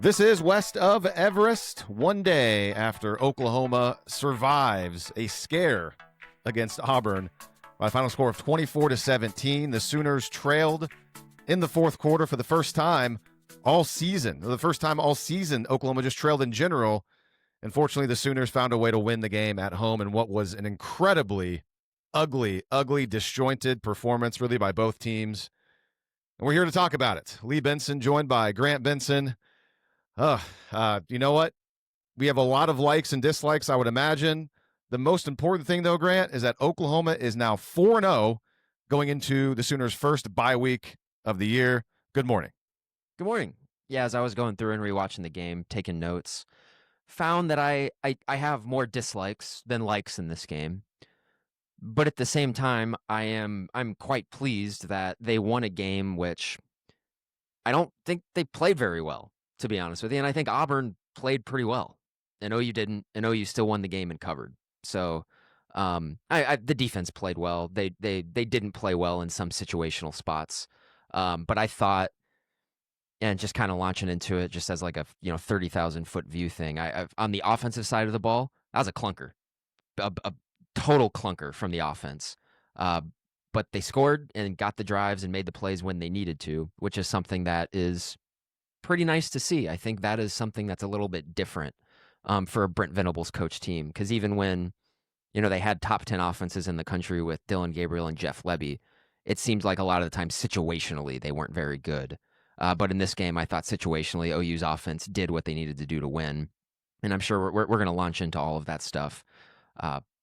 This is West of Everest, one day after Oklahoma survives a scare against Auburn by a final score of 24-17. The Sooners trailed in the fourth quarter for the first time all season. The first time all season Oklahoma just trailed in general. Unfortunately, the Sooners found a way to win the game at home in what was an incredibly ugly, disjointed performance really by both teams. And we're here to talk about it. Lee Benson joined by Grant Benson. You know what? We have a lot of likes and dislikes, I would imagine. The most important thing, though, Grant, is that Oklahoma is now 4-0 going into the Sooners' first bye week of the year. Good morning. Good morning. Yeah, as I was going through and rewatching the game, taking notes, found that I have more dislikes than likes in this game. But at the same time, I'm quite pleased that they won a game which I don't think they played very well, to be honest with you. And I think Auburn played pretty well. And OU didn't, and OU still won the game and covered. So the defense played well. They didn't play well in some situational spots. But I thought, and just kind of launching into it just as like a 30,000 foot view thing, I've on the offensive side of the ball, that was a clunker, a total clunker from the offense. But they scored and got the drives and made the plays when they needed to, which is something that is pretty nice to see. I think that is something that's a little bit different for a Brent Venables coach team, because even when they had top 10 offenses in the country with Dylan Gabriel and Jeff Lebby, it seems like a lot of the time situationally they weren't very good. But in this game, I thought situationally OU's offense did what they needed to do to win. And I'm sure we're going to launch into all of that stuff.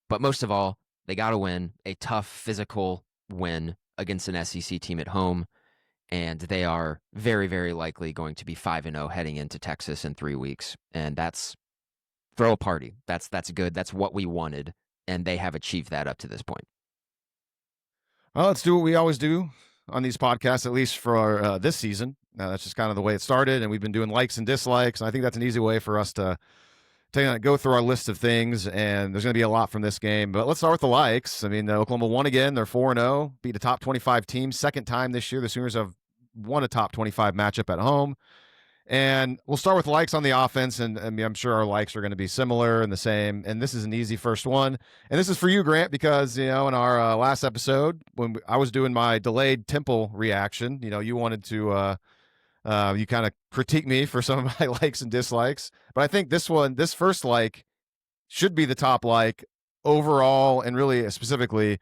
But most of all, they got to win, a tough physical win against an SEC team at home. And they are very, very likely going to be 5-0 heading into Texas in 3 weeks. And that's throw a party. That's good. That's what we wanted. And they have achieved that up to this point. Well, let's do what we always do on these podcasts, at least for this season. Now, that's just kind of the way it started, and we've been doing likes and dislikes. And I think that's an easy way for us to go through our list of things, and there's going to be a lot from this game. But let's start with the likes. I mean, Oklahoma won again. They're 4-0, beat a top 25 team. Second time this year the Sooners have won a top 25 matchup at home. And we'll start with likes on the offense, and I mean, I'm sure our likes are going to be similar and the same. And this is an easy first one. And this is for you, Grant, because, in our last episode, when I was doing my delayed Temple reaction, you wanted to you kind of critique me for some of my likes and dislikes. But I think this first like, should be the top like overall and really specifically,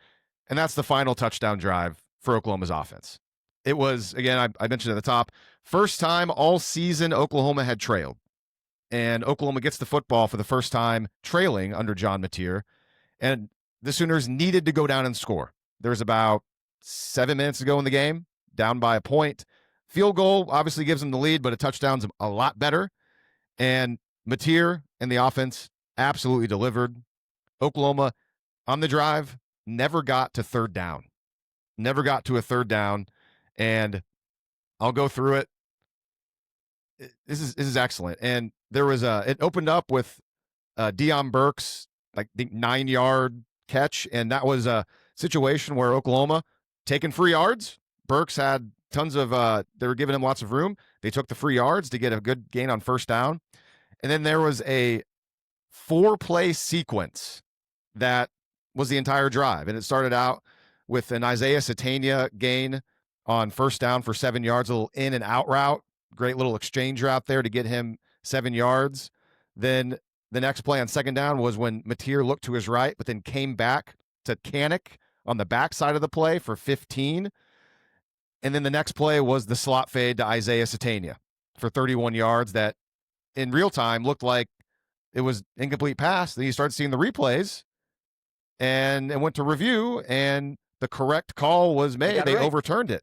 and that's the final touchdown drive for Oklahoma's offense. It was, again, I mentioned at the top, first time all season Oklahoma had trailed. And Oklahoma gets the football for the first time trailing under John Mateer. And the Sooners needed to go down and score. There was about 7 minutes to go in the game, down by a point. Field goal obviously gives them the lead, but a touchdown's a lot better. And Mateer and the offense absolutely delivered. Oklahoma on the drive never got to third down. Never got to a third down. And I'll go through it. This is excellent. And there was it opened up with Deion Burke's like the 9-yard catch, and that was a situation where Oklahoma taking free yards. Burks had tons of they were giving him lots of room. They took the free yards to get a good gain on first down. And then there was a 4-play sequence that was the entire drive. And it started out with an Isaiah Satania gain on first down for 7 yards, a little in and out route. Great little exchange route there to get him 7 yards. Then the next play on second down was when Mateer looked to his right, but then came back to Kanik on the backside of the play for 15. And then the next play was the slot fade to Isaiah Satania for 31 yards that in real time looked like it was incomplete pass. Then you started seeing the replays and it went to review, and the correct call was made. They overturned it.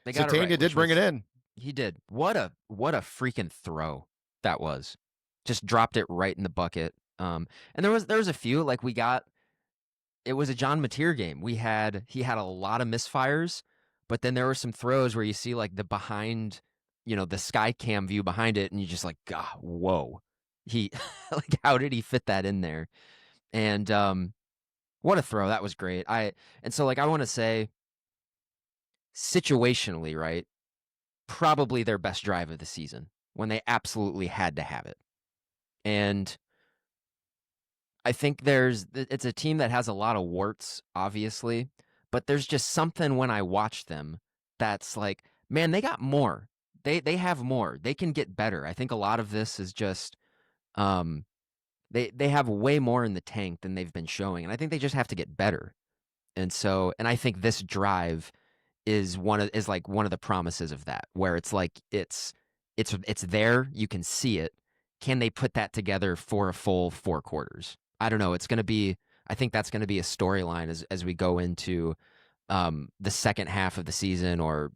Satania did bring it in. He did. What a freaking throw that was. Just dropped it right in the bucket. And there was a few, like it was a John Mateer game. He had a lot of misfires, but then there were some throws where you see like the behind, the sky cam view behind it, and you just like, God, whoa. He like, how did he fit that in there? And what a throw. That was great. I want to say situationally, right? Probably their best drive of the season when they absolutely had to have it. And I think it's a team that has a lot of warts, obviously, but there's just something when I watch them that's like, man, they got more. They have more. They can get better. I think a lot of this is just um they have way more in the tank than they've been showing, and I think they just have to get better. And I think this drive is like one of the promises of that, where it's like it's there, you can see it. Can they put that together for a full 4 quarters? I don't know. I think that's gonna be a storyline as we go into the second half of the season, or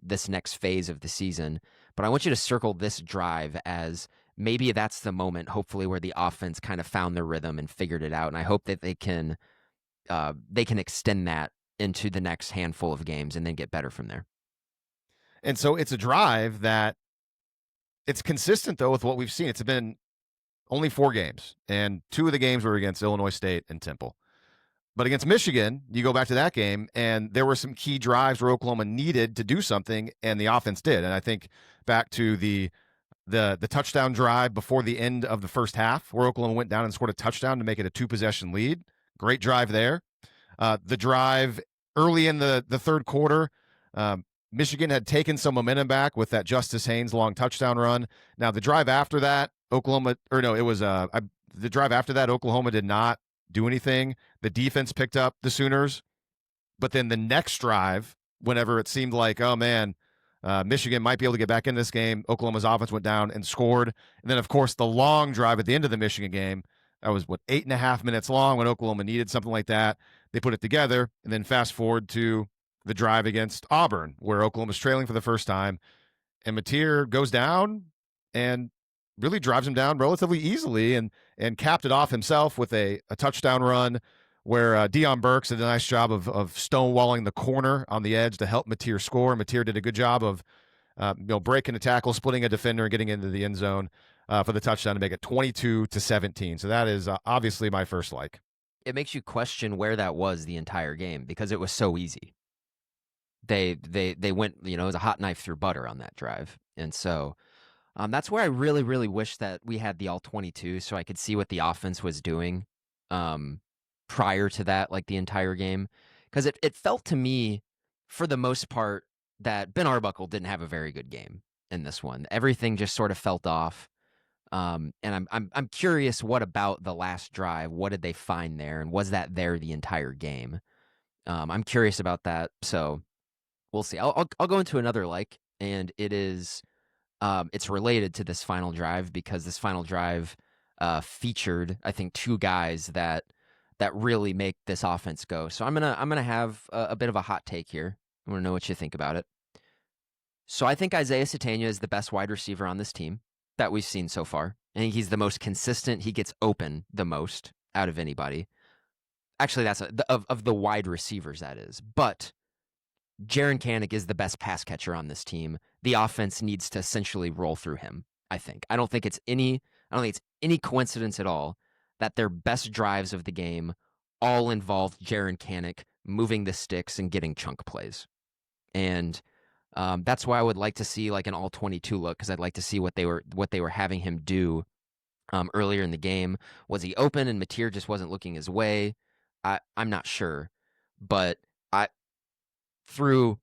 this next phase of the season. But I want you to circle this drive as maybe that's the moment, hopefully, where the offense kind of found their rhythm and figured it out. And I hope that they can extend that into the next handful of games and then get better from there. And so it's a drive that it's consistent, though, with what we've seen. It's been only 4 games, and 2 of the games were against Illinois State and Temple. But against Michigan, you go back to that game, and there were some key drives where Oklahoma needed to do something, and the offense did. And I think back to the touchdown drive before the end of the first half, where Oklahoma went down and scored a touchdown to make it a 2-possession lead. Great drive there. The drive early in the third quarter, Michigan had taken some momentum back with that Justice Haynes long touchdown run. Now the drive after that, the drive after that, Oklahoma did not do anything. The defense picked up the Sooners, but then the next drive, whenever it seemed like, oh man, Michigan might be able to get back in this game, Oklahoma's offense went down and scored. And then, of course, the long drive at the end of the Michigan game, that was 8.5 minutes long when Oklahoma needed something like that. They put it together, and then fast forward to the drive against Auburn, where Oklahoma's trailing for the first time, and Mateer goes down and really drives him down relatively easily, and capped it off himself with a touchdown run where Deion Burks did a nice job of stonewalling the corner on the edge to help Mateer score. Mateer did a good job of breaking a tackle, splitting a defender, and getting into the end zone for the touchdown to make it 22-17. So that is obviously my first like. It makes you question where that was the entire game, because it was so easy. They went, it was a hot knife through butter on that drive. And so that's where I really, really wish that we had the all 22 so I could see what the offense was doing prior to that, like the entire game. Because it felt to me, for the most part, that Ben Arbuckle didn't have a very good game in this one. Everything just sort of felt off. And I'm curious, what about the last drive? What did they find there? And was that there the entire game? I'm curious about that. So we'll see. I'll go into another like, and it is it's related to this final drive, because this final drive featured, I think, 2 guys that really make this offense go. So I'm gonna have a bit of a hot take here. I want to know what you think about it. So I think Isaiah Satania is the best wide receiver on this team that we've seen so far. I think he's the most consistent. He gets open the most out of anybody. Actually, that's of the wide receivers, that is. But Jaren Kanak is the best pass catcher on this team. The offense needs to essentially roll through him, I think. I don't think it's any coincidence at all that their best drives of the game all involved Jaren Kanak moving the sticks and getting chunk plays. And that's why I would like to see like an all 22 look, because I'd like to see what they were having him do earlier in the game. Was he open and Mateer just wasn't looking his way? I'm not sure, but through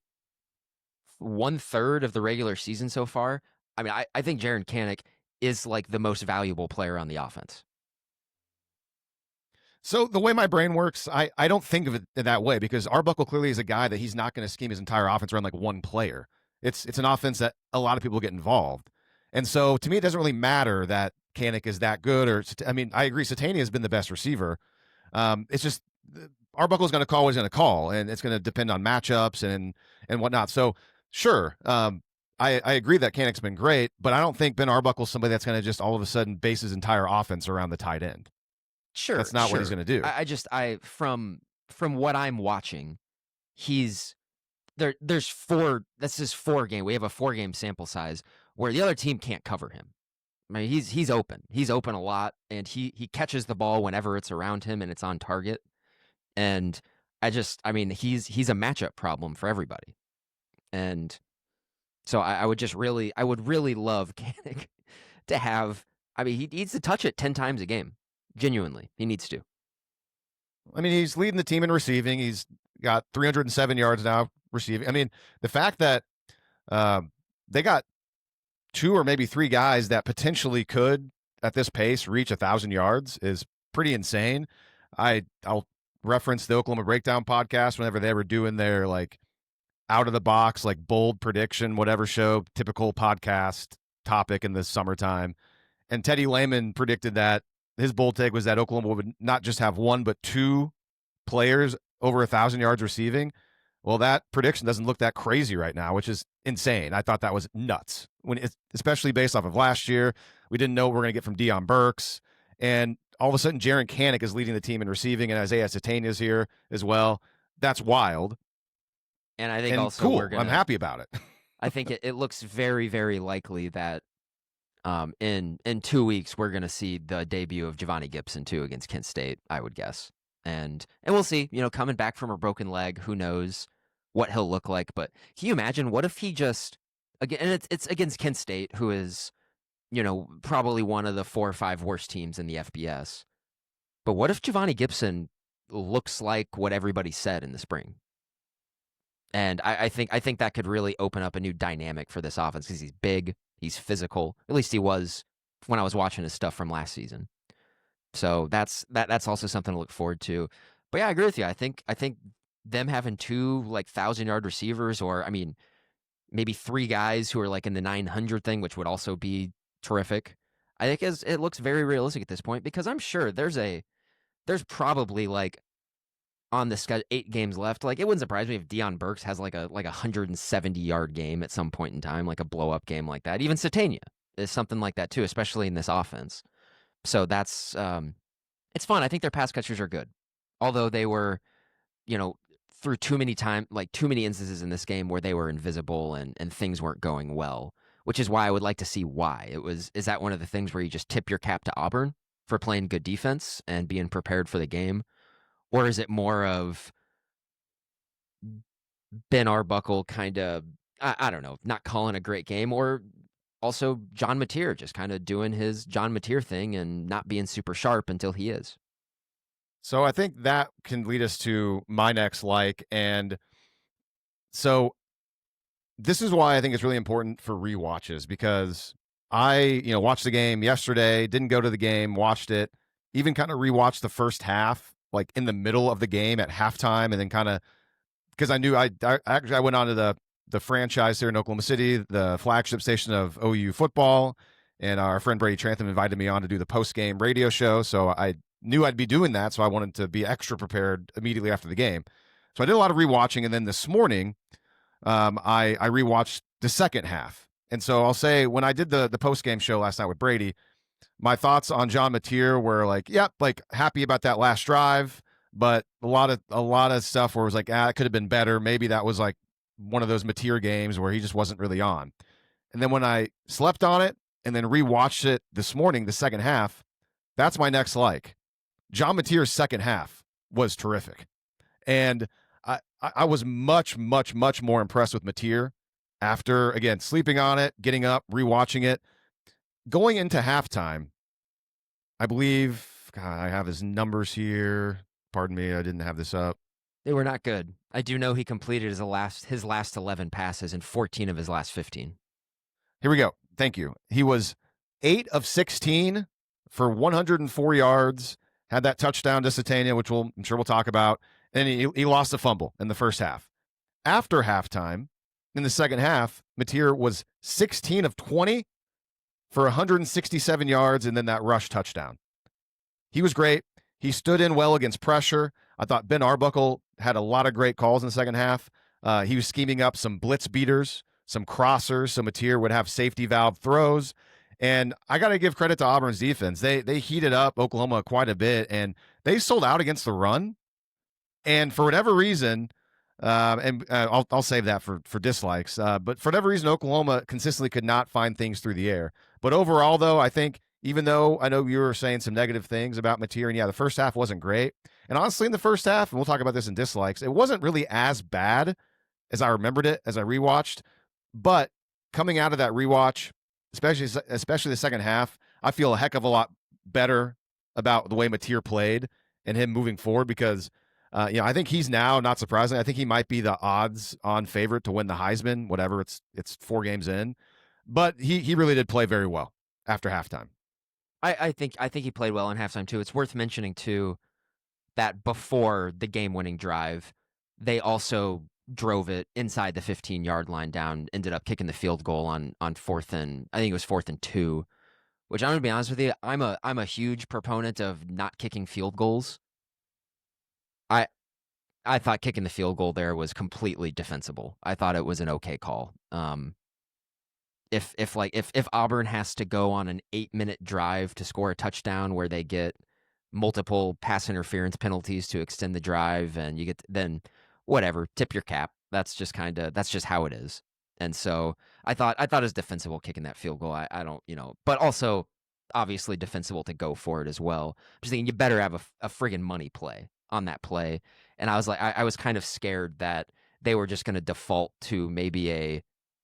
1/3 of the regular season so far, I mean, I think Jaren Kanak is like the most valuable player on the offense. So the way my brain works, I don't think of it that way, because Arbuckle clearly is a guy that he's not going to scheme his entire offense around like one player. It's an offense that a lot of people get involved. And so to me, it doesn't really matter that Kanak is that good, I mean, I agree, Satania has been the best receiver. It's just Arbuckle is going to call what he's going to call, and it's going to depend on matchups and whatnot. So sure, I agree that Kanak's been great, but I don't think Ben Arbukle's somebody that's going to just all of a sudden base his entire offense around the tight end. Sure, that's not what he's going to do. From what I'm watching, he's there. There's 4. This is 4 game. We have a 4-game sample size where the other team can't cover him. I mean, he's open. He's open a lot, and he catches the ball whenever it's around him and it's on target. And I mean, he's a matchup problem for everybody. And So I would really love Kanik to have. I mean, he needs to touch it 10 times a game. Genuinely, he needs to. I mean, he's leading the team in receiving. He's got 307 yards now receiving. I mean, the fact that they got 2 or maybe 3 guys that potentially could, at this pace, reach 1,000 yards is pretty insane. I'll reference the Oklahoma Breakdown podcast whenever they were doing their like out of the box, like bold prediction, whatever show, typical podcast topic in the summertime. And Teddy Lehman predicted that his bold take was that Oklahoma would not just have 1, but 2 players over 1,000 yards receiving. Well, that prediction doesn't look that crazy right now, which is insane. I thought that was nuts, especially based off of last year. We didn't know what we're going to get from Deion Burks. And all of a sudden, Jaron Kanik is leading the team in receiving, and Isaiah Satania is here as well. That's wild. And I think also cool. I'm happy about it. I think it looks very, very likely that in 2 weeks we're going to see the debut of Giovanni Gibson too against Kent State, I would guess. And we'll see, coming back from a broken leg, who knows what he'll look like. But can you imagine what if he just, again, and it's against Kent State, who is, probably one of the 4 or 5 worst teams in the FBS. But what if Giovanni Gibson looks like what everybody said in the spring? And I think that could really open up a new dynamic for this offense because he's big, he's physical. At least he was when I was watching his stuff from last season. So that's also something to look forward to. But yeah, I agree with you. I think them having 2 like 1,000-yard receivers, or I mean, maybe 3 guys who are like in the 900 thing, which would also be terrific. I think it looks very realistic at this point because I'm sure there's probably like on the schedule 8 games left. Like it wouldn't surprise me if Deion Burks has like a 170-yard game at some point in time, like a blow up game like that. Even Satania is something like that too, especially in this offense. So that's it's fun. I think their pass catchers are good, although they were, through too many instances in this game where they were invisible and things weren't going well. Which is why I would like to see why. Is that one of the things where you just tip your cap to Auburn for playing good defense and being prepared for the game? Or is it more of Ben Arbuckle kind of, I don't know, not calling a great game, or also John Mateer just kind of doing his John Mateer thing and not being super sharp until he is? So I think that can lead us to my next like. And so this is why I think it's really important for rewatches, because I, watched the game yesterday, didn't go to the game, watched it, even kind of rewatched the first half, like in the middle of the game at halftime, and then kind of, because I knew I went on to the franchise here in Oklahoma City, the flagship station of OU football, and our friend Brady Trantham invited me on to do the post-game radio show, so I knew I'd be doing that, so I wanted to be extra prepared immediately after the game. So I did a lot of rewatching, and then this morning, I rewatched the second half. And so I'll say, when I did the post-game show last night with Brady, my thoughts on John Mateer were like, yep, like happy about that last drive, but a lot of stuff where it was like, it could have been better. Maybe that was like one of those Mateer games where he just wasn't really on. And then when I slept on it and then rewatched it this morning, the second half, that's my next like. John Mateer's second half was terrific. And I was much, much, much more impressed with Mateer after, again, sleeping on it, getting up, rewatching it. Going into halftime, I believe, God, I have his numbers here. Pardon me, I didn't have this up. They were not good. I do know he completed his last 11 passes and 14 of his last 15. Here we go. Thank you. He was 8 of 16 for 104 yards, had that touchdown to Satania, which I'm sure we'll talk about. And he lost a fumble in the first half. After halftime, in the second half, Mateer was 16 of 20 for 167 yards and then that rush touchdown. He was great. He stood in well against pressure. I thought Ben Arbuckle had a lot of great calls in the second half. He was scheming up some blitz beaters, some crossers, so Mateer would have safety valve throws. And I got to give credit to Auburn's defense. They heated up Oklahoma quite a bit, and they sold out against the run. And for whatever reason, I'll save that for dislikes. But for whatever reason, Oklahoma consistently could not find things through the air. But overall, though, I think, even though I know you were saying some negative things about Mateer, and yeah, the first half wasn't great. And honestly, in the first half, and we'll talk about this in dislikes, it wasn't really as bad as I remembered it as I rewatched. But coming out of that rewatch, especially the second half, I feel a heck of a lot better about the way Mateer played and him moving forward because I think he's now, not surprisingly, I think he might be the odds-on favorite to win the Heisman. Whatever, it's 4 games in, but he really did play very well after halftime. I think he played well in halftime too. It's worth mentioning too that before the game-winning drive, they also drove it inside the 15-yard line down, ended up kicking the field goal on 4th and I think it was 4th and 2, which I'm going to be honest with you, I'm a huge proponent of not kicking field goals. I thought kicking the field goal there was completely defensible. I thought it was an okay call. If Auburn has to go on an 8-minute drive to score a touchdown where they get multiple pass interference penalties to extend the drive, and you get then whatever, tip your cap. That's just how it is. And so I thought it was defensible kicking that field goal. I don't, but also obviously defensible to go for it as well. I'm just thinking you better have a friggin' money play on that play. And I was like, I was kind of scared that they were just going to default to maybe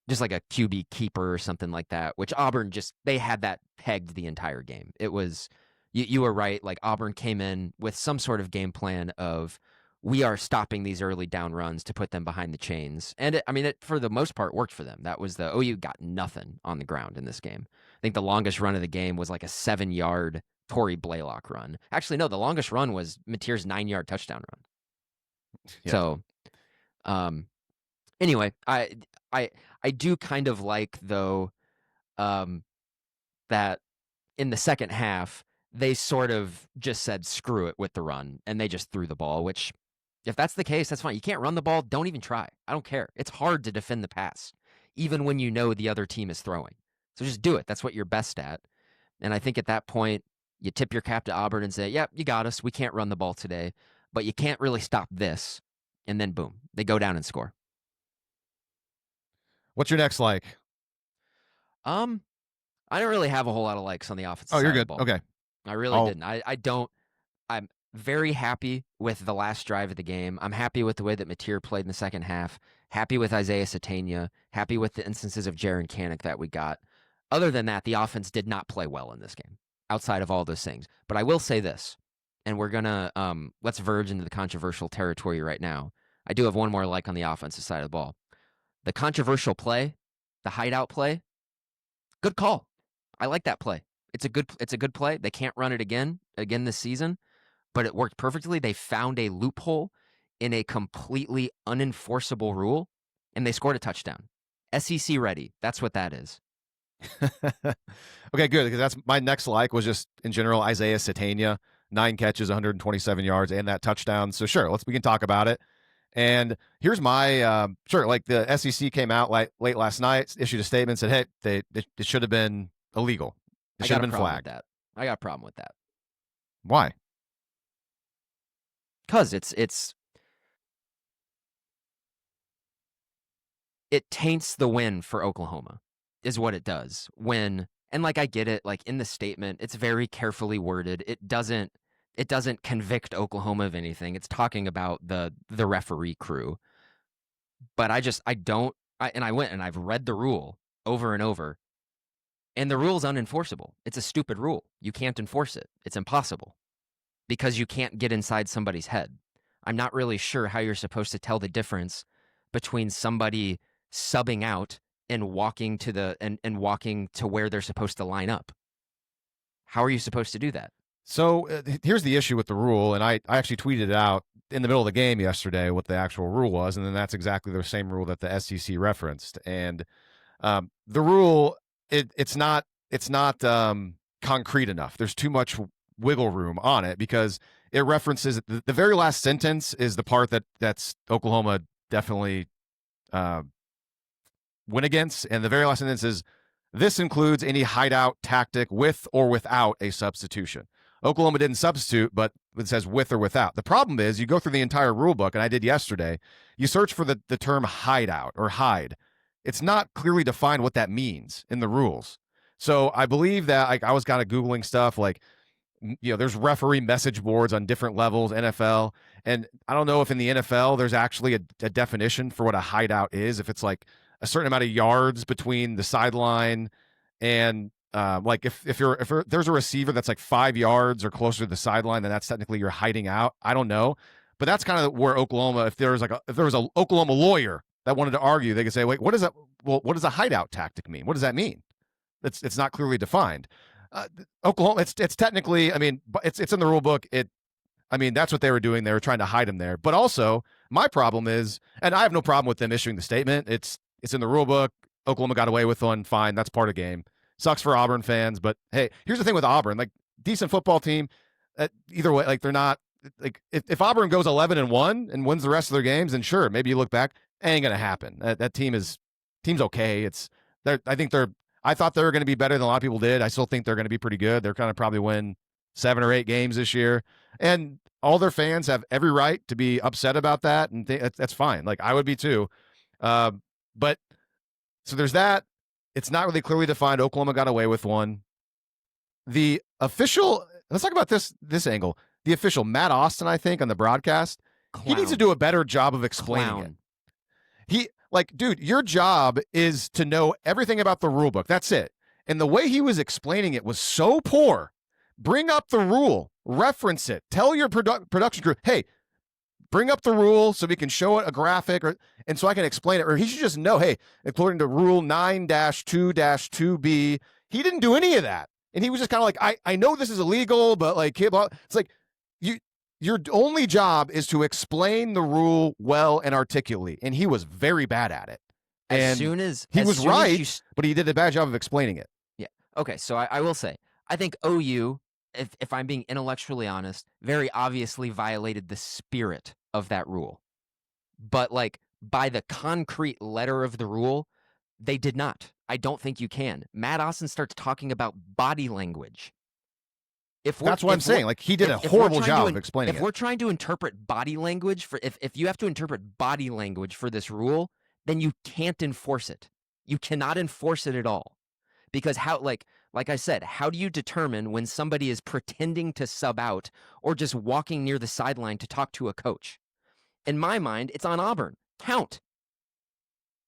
just like a QB keeper or something like that, which Auburn they had that pegged the entire game. It was, you were right. Like Auburn came in with some sort of game plan of, we are stopping these early down runs to put them behind the chains. And it for the most part worked for them. That was OU got nothing on the ground in this game. I think the longest run of the game was like a 7-yard Torrey Blaylock run. Actually, no, the longest run was Mateer's 9-yard touchdown run. Yeah. So, anyway, I do kind of like though, that in the second half, they sort of just said, screw it with the run. And they just threw the ball, which if that's the case, that's fine. You can't run the ball. Don't even try. I don't care. It's hard to defend the pass, even when you know the other team is throwing. So just do it. That's what you're best at. And I think at that point, you tip your cap to Auburn and say, yep, you got us. We can't run the ball today, but you can't really stop this. And then boom, they go down and score. What's your next like? I don't really have a whole lot of likes on the offensive side. Oh, you're good. Of the ball. Okay. I really didn't. I don't. I'm very happy with the last drive of the game. I'm happy with the way that Mateer played in the second half. Happy with Isaiah Satania. Happy with the instances of Jaron Kanik that we got. Other than that, the offense did not play well in this game, outside of all those things. But I will say this, and we're going to, let's verge into the controversial territory right now. I do have one more like on the offensive side of the ball. The controversial play, the hideout play, good call. I like that play. It's a good play. They can't run it again this season, but it worked perfectly. They found a loophole in a completely unenforceable rule, and they scored a touchdown. SEC ready. That's what that is. Okay, good, because that's my next like was just in general Isaiah Satania, 9 catches, 127 yards, and that touchdown. So sure, we can talk about it. And here's my like the SEC came out late last night, issued a statement, said, hey, it should have been illegal. It should have been flagged. I got a problem with that. Why? Because it taints the win for Oklahoma, is what it does. And like I get it, like in the statement, it's very carefully worded. It doesn't convict Oklahoma of anything. It's talking about the referee crew. But I went and I've read the rule over and over. And the rule's unenforceable. It's a stupid rule. You can't enforce it. It's impossible because you can't get inside somebody's head. I'm not really sure how you're supposed to tell the difference between somebody subbing out and walking to walking to where they're supposed to line up. How are you supposed to do that? So here's the issue with the rule, and I actually tweeted it out in the middle of the game yesterday what the actual rule was, and then that's exactly the same rule that the SEC referenced. And the rule, it's not concrete enough. There's too much wiggle room on it because it references the very last sentence is the part that's Oklahoma definitely win against, and the very last sentence is, this includes any hideout tactic with or without a substitution. Oklahoma didn't substitute, but it says with or without. The problem is you go through the entire rule book, and I did yesterday, you search for the term hideout or hide. It's not clearly defined what that means in the rules. So I believe that I was kind of Googling stuff like, there's referee message boards on different levels, NFL. And I don't know if in the NFL there's actually a definition for what a hideout is. If it's like a certain amount of yards between the sideline and like if there's a receiver that's like 5 yards or closer to the sideline, then that's technically you're hiding out. I don't know, but that's kind of where Oklahoma, if there was a Oklahoma lawyer that wanted to argue, they could say, wait, what is that? Well, what does a hideout tactic mean? What does that mean? It's not clearly defined. Oklahoma, it's technically, I mean, it's in the rule book. I mean, that's what they were doing. They were trying to hide him there. But also, my problem is, and I have no problem with them issuing the statement. It's in the rule book. Oklahoma got away with one. Fine, that's part of the game. Sucks for Auburn fans, but hey, here's the thing with Auburn: like decent football team. Either way, like they're not like if Auburn goes 11-1 and wins the rest of their games, then sure, maybe you look back, ain't gonna happen. That team's okay. I thought they were going to be better than a lot of people did. I still think they're going to be pretty good. They're going to probably win 7 or 8 games this year, and all their fans have every right to be upset about that, and that's fine. Like I would be too. But so there's that. It's not really clearly defined. Oklahoma got away with one. The official. Let's talk about this angle. The official, Matt Austin, I think, on the broadcast, he needs to do a better job of explaining it. Dude, your job is to know everything about the rule book. That's it. And the way he was explaining it was so poor. Bring up the rule, reference it, tell your production crew, hey, bring up the rule so we can show it a graphic, and so I can explain it. Or he should just know, hey, according to Rule 9-2-2B, he didn't do any of that. And he was just kind of like, I know this is illegal, but like, it's like your only job is to explain the rule well and articulately, and he was very bad at it. And he was right, but he did a bad job of explaining it. Yeah. Okay, so I will say, I think OU, if I'm being intellectually honest, very obviously violated the spirit of that rule. But like by the concrete letter of the rule, they did not. I don't think you can. Matt Austin starts talking about body language. That's what I'm saying. Like he did a horrible job of explaining it. If we're trying to interpret body language if you have to interpret body language for this rule, then you can't enforce it. You cannot enforce it at all. Because like I said, how do you determine when somebody is pretending to sub out or just walking near the sideline to talk to a coach? In my mind, it's on Auburn. Count.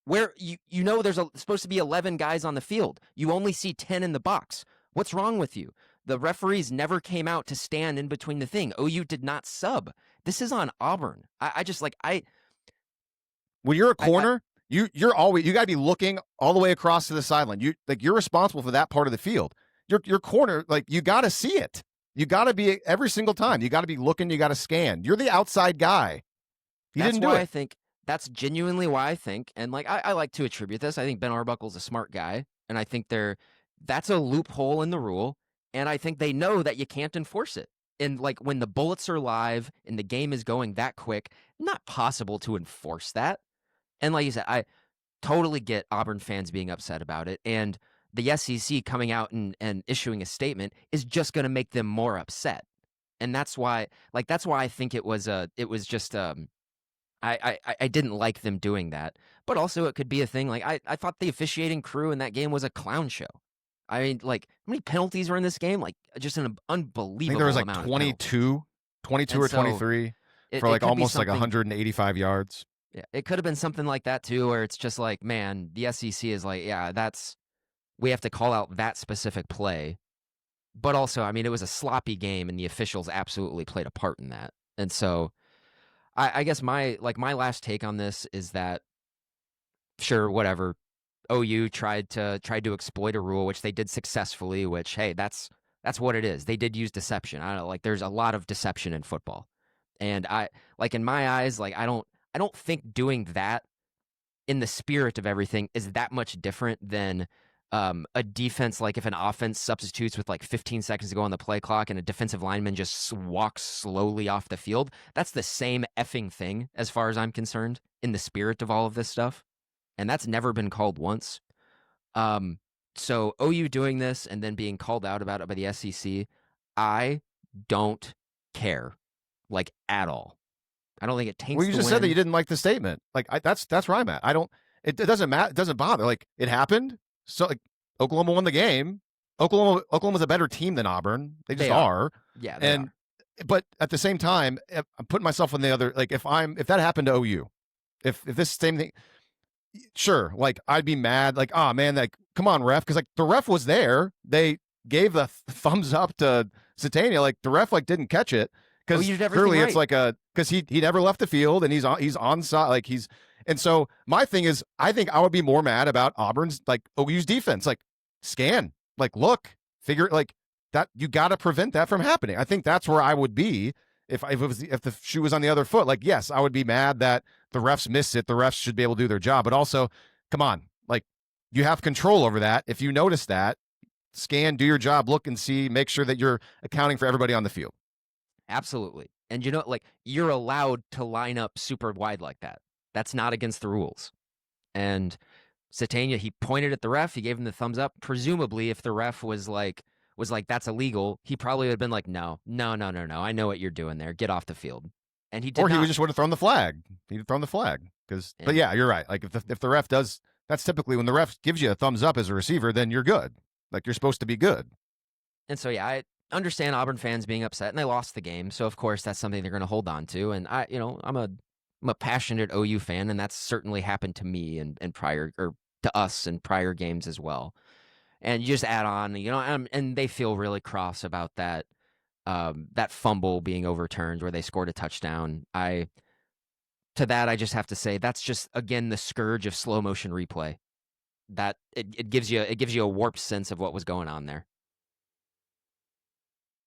Where you know there's supposed to be 11 guys on the field. You only see 10 in the box. What's wrong with you? The referees never came out to stand in between the thing. OU did not sub. This is on Auburn. When you're a corner, you're always, you got to be looking all the way across to the sideline. You're responsible for that part of the field. Your corner, like you got to see it. You got to be every single time. You got to be looking. You got to scan. You're the outside guy. That's why I think that's genuinely why I think, and like I like to attribute this. I think Ben Arbuckle's a smart guy, and I think that's a loophole in the rule, and I think they know that you can't enforce it. And like when the bullets are live and the game is going that quick, not possible to enforce that. And like you said, I totally get Auburn fans being upset about it, and the SEC coming out and issuing a statement is just going to make them more upset. And that's why I think it was just I didn't like them doing that. But also it could be a thing. Like I thought the officiating crew in that game was a clown show. I mean, like how many penalties were in this game? Like just an unbelievable amount. I think there was like 22 or 23 for like almost like 185 yards. Yeah, it could have been something like that too, where it's just like, man, the SEC is like, yeah, we have to call out that specific play. But also, I mean, it was a sloppy game, and the officials absolutely played a part in that. And so, I guess my last take on this is that, sure, whatever, OU tried to exploit a rule, which they did successfully. Which, hey, that's what it is. They did use deception. I don't know, like there's a lot of deception in football, and in my eyes, like I don't think doing that in the spirit of everything is that much different than a defense. Like if an offense substitutes with like 15 seconds to go on the play clock and a defensive lineman just walks slowly off the field, that's the same effing thing as far as I'm concerned in the spirit of all of this stuff. And that's never been called once. So OU doing this and then being called out about it by the SEC, I don't care, like at all. I don't think it taints. Well, you just said that you didn't like the statement. Like that's where I'm at. I don't. It doesn't matter. It doesn't bother. Like it happened. So like Oklahoma won the game. Oklahoma's a better team than Auburn. They just are. Yeah. They are. But at the same time, I'm putting myself on the other. Like if that happened to OU, if this same thing, sure, like I'd be mad, like, oh man, like come on, ref, because like the ref was there. They gave the thumbs up to Satania. Like the ref like didn't catch it Oh, you because did everything clearly it's right. like a because he never left the field and he's on side like he's and so my thing is I think I would be more mad about Auburn's like OU's defense, like scan, like look, figure like that you got to prevent that from happening. I think that's where I would be if the shoe was on the other foot. Like yes, I would be mad that the refs missed it. The refs should be able to do their job, but also come on, like you have control over that. If you notice that, scan, do your job, look and see, make sure that you're accounting for everybody on the field. Absolutely. And like you're allowed to line up super wide like that. That's not against the rules. And Satania, he pointed at the ref, he gave him the thumbs up. Presumably, if the ref was like that's illegal, he probably would have been like, no, no, no, no, no. I know what you're doing there. Get off the field. And he did Or he not. just would have thrown the flag. He'd have thrown the flag. But yeah, you're right. Like if the ref does, that's typically when the ref gives you a thumbs up as a receiver, then you're good. Like you're supposed to be good. And so yeah, I understand Auburn fans being upset, and they lost the game. So of course that's something they're going to hold on to. And I'm a passionate OU fan, and that's certainly happened to me and prior or to us in prior games as well. And you just add on, and they feel really cross about that fumble being overturned where they scored a touchdown. I just have to say that's just again the scourge of slow motion replay. That it gives you a warped sense of what was going on there.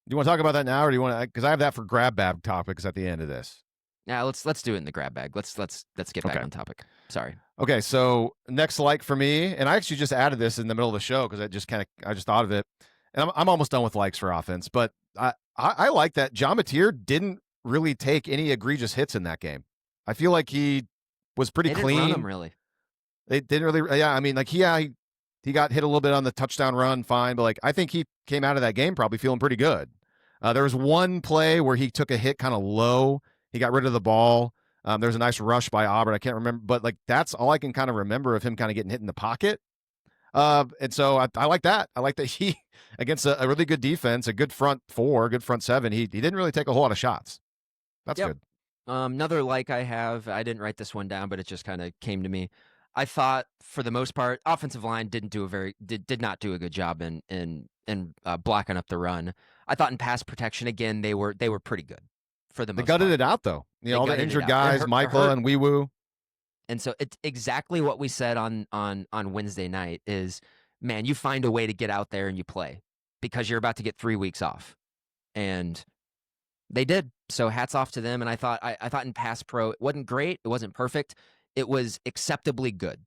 Do you want to talk about that now, or do you want to? Because I have that for grab bag topics at the end of this. Yeah, let's do it in the grab bag. Let's get back on topic. Sorry. Okay, so next like for me, and I actually just added this in the middle of the show because I just thought of it, and I'm almost done with likes for offense, but I like that John Mateer didn't really take any egregious hits in that game. I feel like he was pretty They clean. Didn't run him really. They didn't really, yeah. I mean, like he got hit a little bit on the touchdown run, fine, but like I think he came out of that game probably feeling pretty good. There was one play where he took a hit kind of low. He got rid of the ball. There was a nice rush by Auburn. I can't remember, but like that's all I can kind of remember of him kind of getting hit in the pocket. And so I like that. I like that he against a really good defense, a good front four, good front seven. He didn't really take a whole lot of shots. That's good. Another like I have, I didn't write this one down, but it just kind of came to me. I thought for the most part, offensive line did not do a good job in blocking up the run. I thought in pass protection again they were pretty good for the most part. They gutted it out though. All the injured guys, Michael and Weewoo. And so it's exactly what we said on Wednesday night is, man, you find a way to get out there and you play because you're about to get 3 weeks off. And they did. So hats off to them. And I thought in pass pro, it wasn't great. It wasn't perfect. It was acceptably good.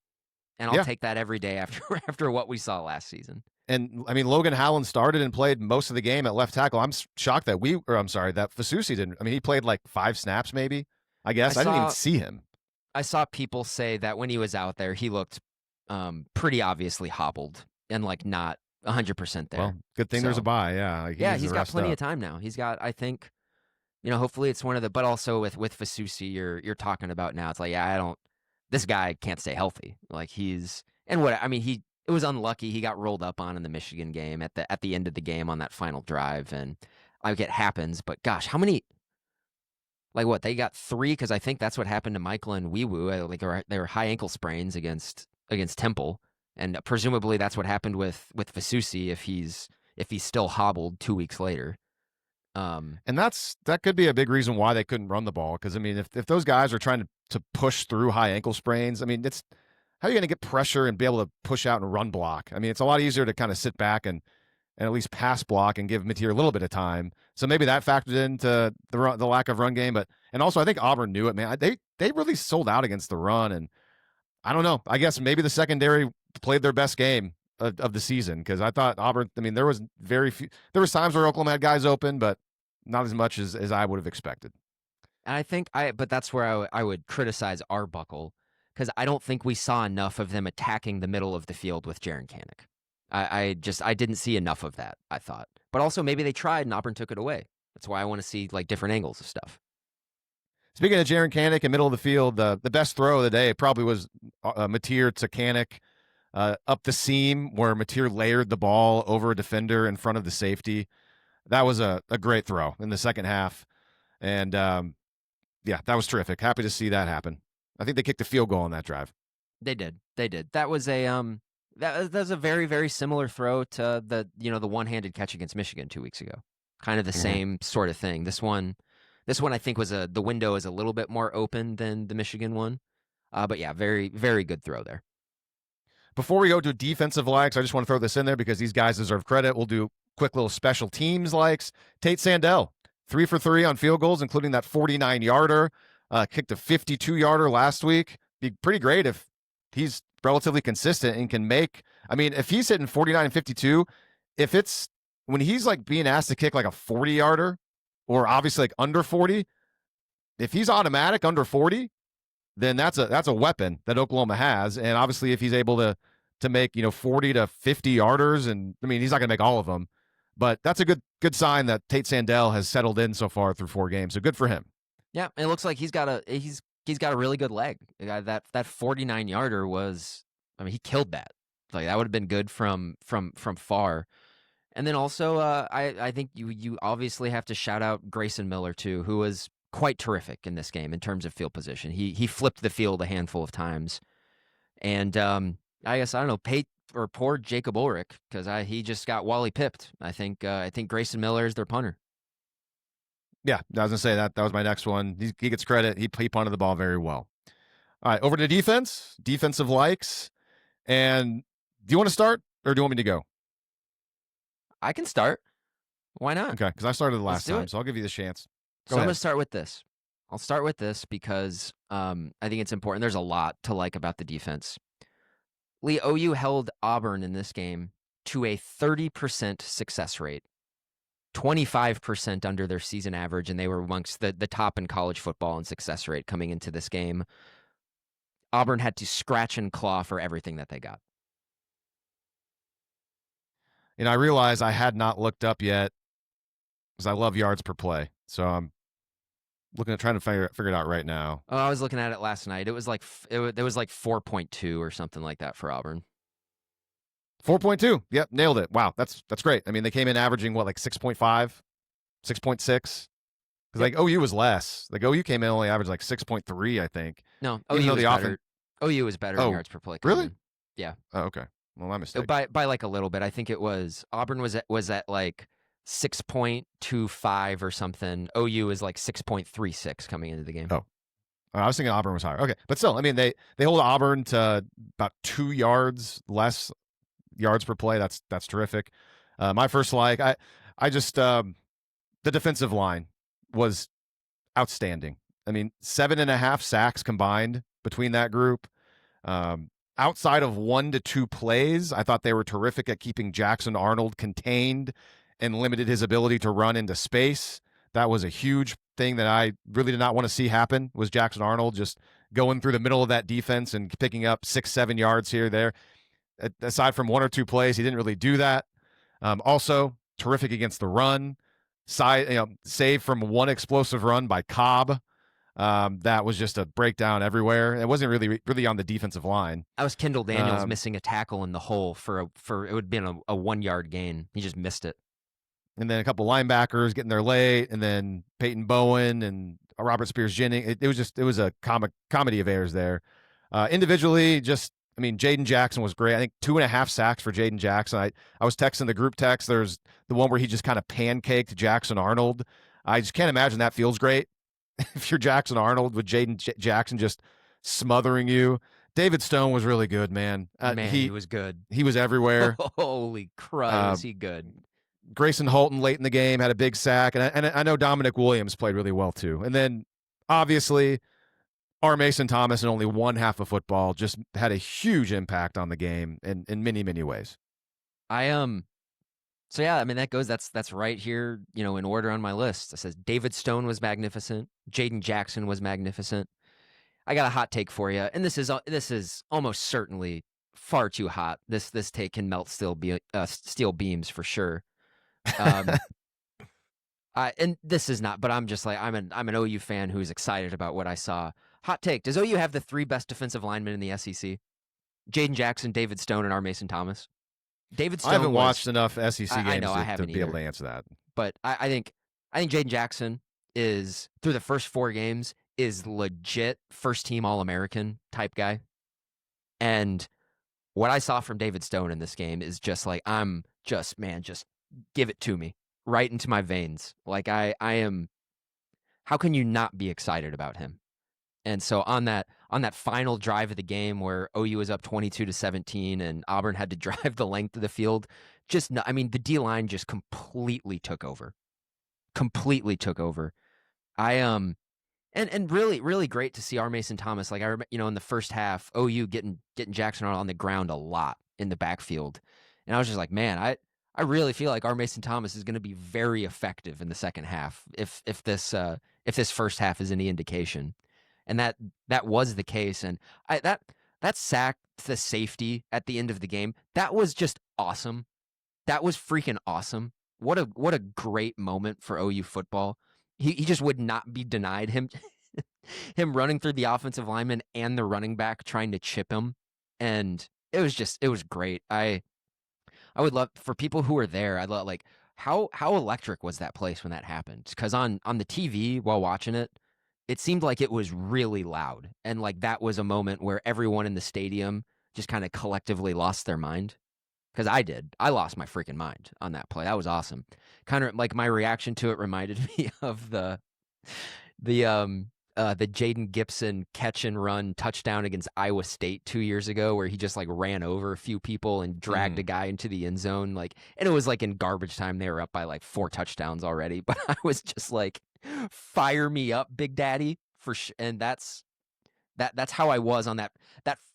And I'll take that every day after what we saw last season. And I mean, Logan Howland started and played most of the game at left tackle. I'm shocked that that Fasusi didn't. I mean, he played like 5 snaps, maybe. I guess I didn't even see him. I saw people say that when he was out there, he looked pretty obviously hobbled and like not 100% there. Well, good thing there's a bye. Yeah. He's got plenty of time now. He's got, I think, hopefully it's one of the. But also with Fasusi, you're talking about now. It's like, this guy can't stay healthy. Like it was unlucky. He got rolled up on in the Michigan game at the end of the game on that final drive, and like it happens. But gosh, how many? Like what, they got 3 because I think that's what happened to Michael and Weewoo. Like they were high ankle sprains against Temple, and presumably that's what happened with Fasusi if he's still hobbled 2 weeks later. And that could be a big reason why they couldn't run the ball because I mean if those guys are trying to push through high ankle sprains, I mean it's how are you going to get pressure and be able to push out and run block? I mean it's a lot easier to kind of sit back and at least pass block and give Mateer a little bit of time. So maybe that factored into the lack of run game. And also I think Auburn knew it, man. They really sold out against the run. And I don't know. I guess maybe the secondary played their best game of the season because I thought Auburn, I mean, there was times where Oklahoma had guys open, but not as much as I would have expected. And I think but that's where I would criticize Arbuckle because I don't think we saw enough of them attacking the middle of the field with Jaren Kanak. I didn't see enough of that, I thought. But also maybe they tried and Auburn took it away. That's why I want to see like different angles of stuff. Speaking of Jaren Kanak in middle of the field, the best throw of the day probably was Mateer to Kanak up the seam where Mateer layered the ball over a defender in front of the safety. That was a great throw in the second half. And that was terrific. Happy to see that happen. I think they kicked a field goal on that drive. They did. They did. That was a that was a very very similar throw to the one-handed catch against Michigan 2 weeks ago. Kind of the Mhm. same sort of thing. This one I think was the window is a little bit more open than the Michigan one. But yeah, very very good throw there. Before we go to defensive likes, I just want to throw this in there because these guys deserve credit. We'll do quick little special teams likes. Tate Sandell, 3 for 3 on field goals, including that 49-yarder. Kicked a 52-yarder last week. Be pretty great if he's relatively consistent and can make. I mean, if he's hitting 49 and 52, if it's when he's like being asked to kick like a 40-yarder or obviously like under 40, if he's automatic under 40, then that's a weapon that Oklahoma has. And obviously, if he's able to make 40 to 50 yarders, and I mean he's not going to make all of them, but that's a good sign that Tate Sandell has settled in so far through 4 games. So good for him. Yeah, it looks like he's got a really good leg. That 49-yarder was, I mean, he killed that. Like that would have been good from far. And then also, I think you obviously have to shout out Grayson Miller too, who was quite terrific in this game in terms of field position. He flipped the field a handful of times, and I guess I don't know, poor Jacob Ulrich because he just got Wally pipped. I think Grayson Miller is their punter. Yeah, I was gonna say that was my next one. He gets credit. He punted the ball very well. All right, over to defense, defensive likes. And do you want to start or do you want me to go? I can start. Why not? Okay, because I started the Let's last do time, it. so I'll give you the chance. So I'm going to start with this. I'll start with this because I think it's important. There's a lot to like about the defense. Lee, OU held Auburn in this game to a 30% success rate, 25% under their season average, and they were amongst the top in college football in success rate coming into this game. Auburn had to scratch and claw for everything that they got. And I realized I had not looked up yet because I love yards per play. So I'm trying to figure it out right now. Oh, I was looking at it last night. It was like 4.2 or something like that for Auburn. 4.2. Yep, nailed it. Wow, that's great. I mean, they came in averaging what, like 6.5, 6.6? Because like OU was less. Like OU came in only averaged like 6.3, I think. No, Even OU though was the better. offense. OU was better in yards per play. Really? In. Yeah. Oh, okay. Well, my mistake. By like a little bit. I think it was Auburn was at like 6.25 or something. OU is like 6.36 coming into the game. Oh. I was thinking Auburn was higher. Okay, but still, I mean, they hold Auburn to about 2 yards less yards per play. That's terrific. My first like, I just the defensive line was outstanding. I mean, 7.5 sacks combined between that group. Outside of 1 to 2 plays, I thought they were terrific at keeping Jackson Arnold contained and limited his ability to run into space. That was a huge thing that I really did not want to see happen, was Jackson Arnold just going through the middle of that defense and picking up 6-7 yards here, there. Aside from 1 or 2 plays, he didn't really do that. Also, terrific against the run. Save from 1 explosive run by Cobb. That was just a breakdown everywhere. It wasn't really on the defensive line. That was Kendall Daniels missing a tackle in the hole for it would have been a 1 yard gain. He just missed it. And then a couple linebackers getting there late, and then Peyton Bowen and Robert Spears Jennings. It was a comedy of errors there. Individually, Jaden Jackson was great. I think 2.5 sacks for Jaden Jackson. I was texting the group text. There's the one where he just kind of pancaked Jackson Arnold. I just can't imagine that feels great. If you're Jackson Arnold with Jaden Jackson just smothering you. David Stone was really good, man. He was good. He was everywhere. Holy crud, was he good. Grayson Holton late in the game had a big sack, and I know Dominic Williams played really well too. And then obviously our Mason Thomas in only one half of football just had a huge impact on the game in many, many ways. So yeah, I mean that's right here, in order on my list. It says David Stone was magnificent, Jaden Jackson was magnificent. I got a hot take for you, and this is almost certainly far too hot. This take can melt steel beams for sure. And this is not, but I'm just like I'm an OU fan who's excited about what I saw. Hot take: does OU have the 3 best defensive linemen in the SEC? Jaden Jackson, David Stone, and R. Mason Thomas. David Stone. I haven't watched enough SEC games to be able to answer that. But I think Jaden Jackson is, through the first 4 games, is legit first team All-American type guy. And what I saw from David Stone in this game is just like, just give it to me right into my veins. Like I am, how can you not be excited about him? And so on that final drive of the game where OU was up 22-17 and Auburn had to drive the length of the field, I mean, the D line just completely took over. Completely took over. I and really really great to see our Mason Thomas. Like I remember, in the first half, OU getting Jackson Arnold on the ground a lot in the backfield, and I was just like, man, I really feel like our Mason Thomas is going to be very effective in the second half if this first half is any indication, and that was the case. And that sack, the safety at the end of the game, that was just awesome. That was freaking awesome. What a great moment for OU football. He just would not be denied. Him running through the offensive lineman and the running back trying to chip him. And it was great. I would love for people who were there, I'd love like how electric was that place when that happened? Because on the TV while watching it, it seemed like it was really loud. And like that was a moment where everyone in the stadium just kind of collectively lost their mind. Because I did. I lost my freaking mind on that play. That was awesome. Kind of like my reaction to it reminded me of the Jaden Gibson catch and run touchdown against Iowa State 2 years ago, where he just like ran over a few people and dragged a guy into the end zone. Like, and it was like in garbage time. They were up by like 4 touchdowns already. But I was just like, fire me up, Big Daddy, for sure. And that's how I was on that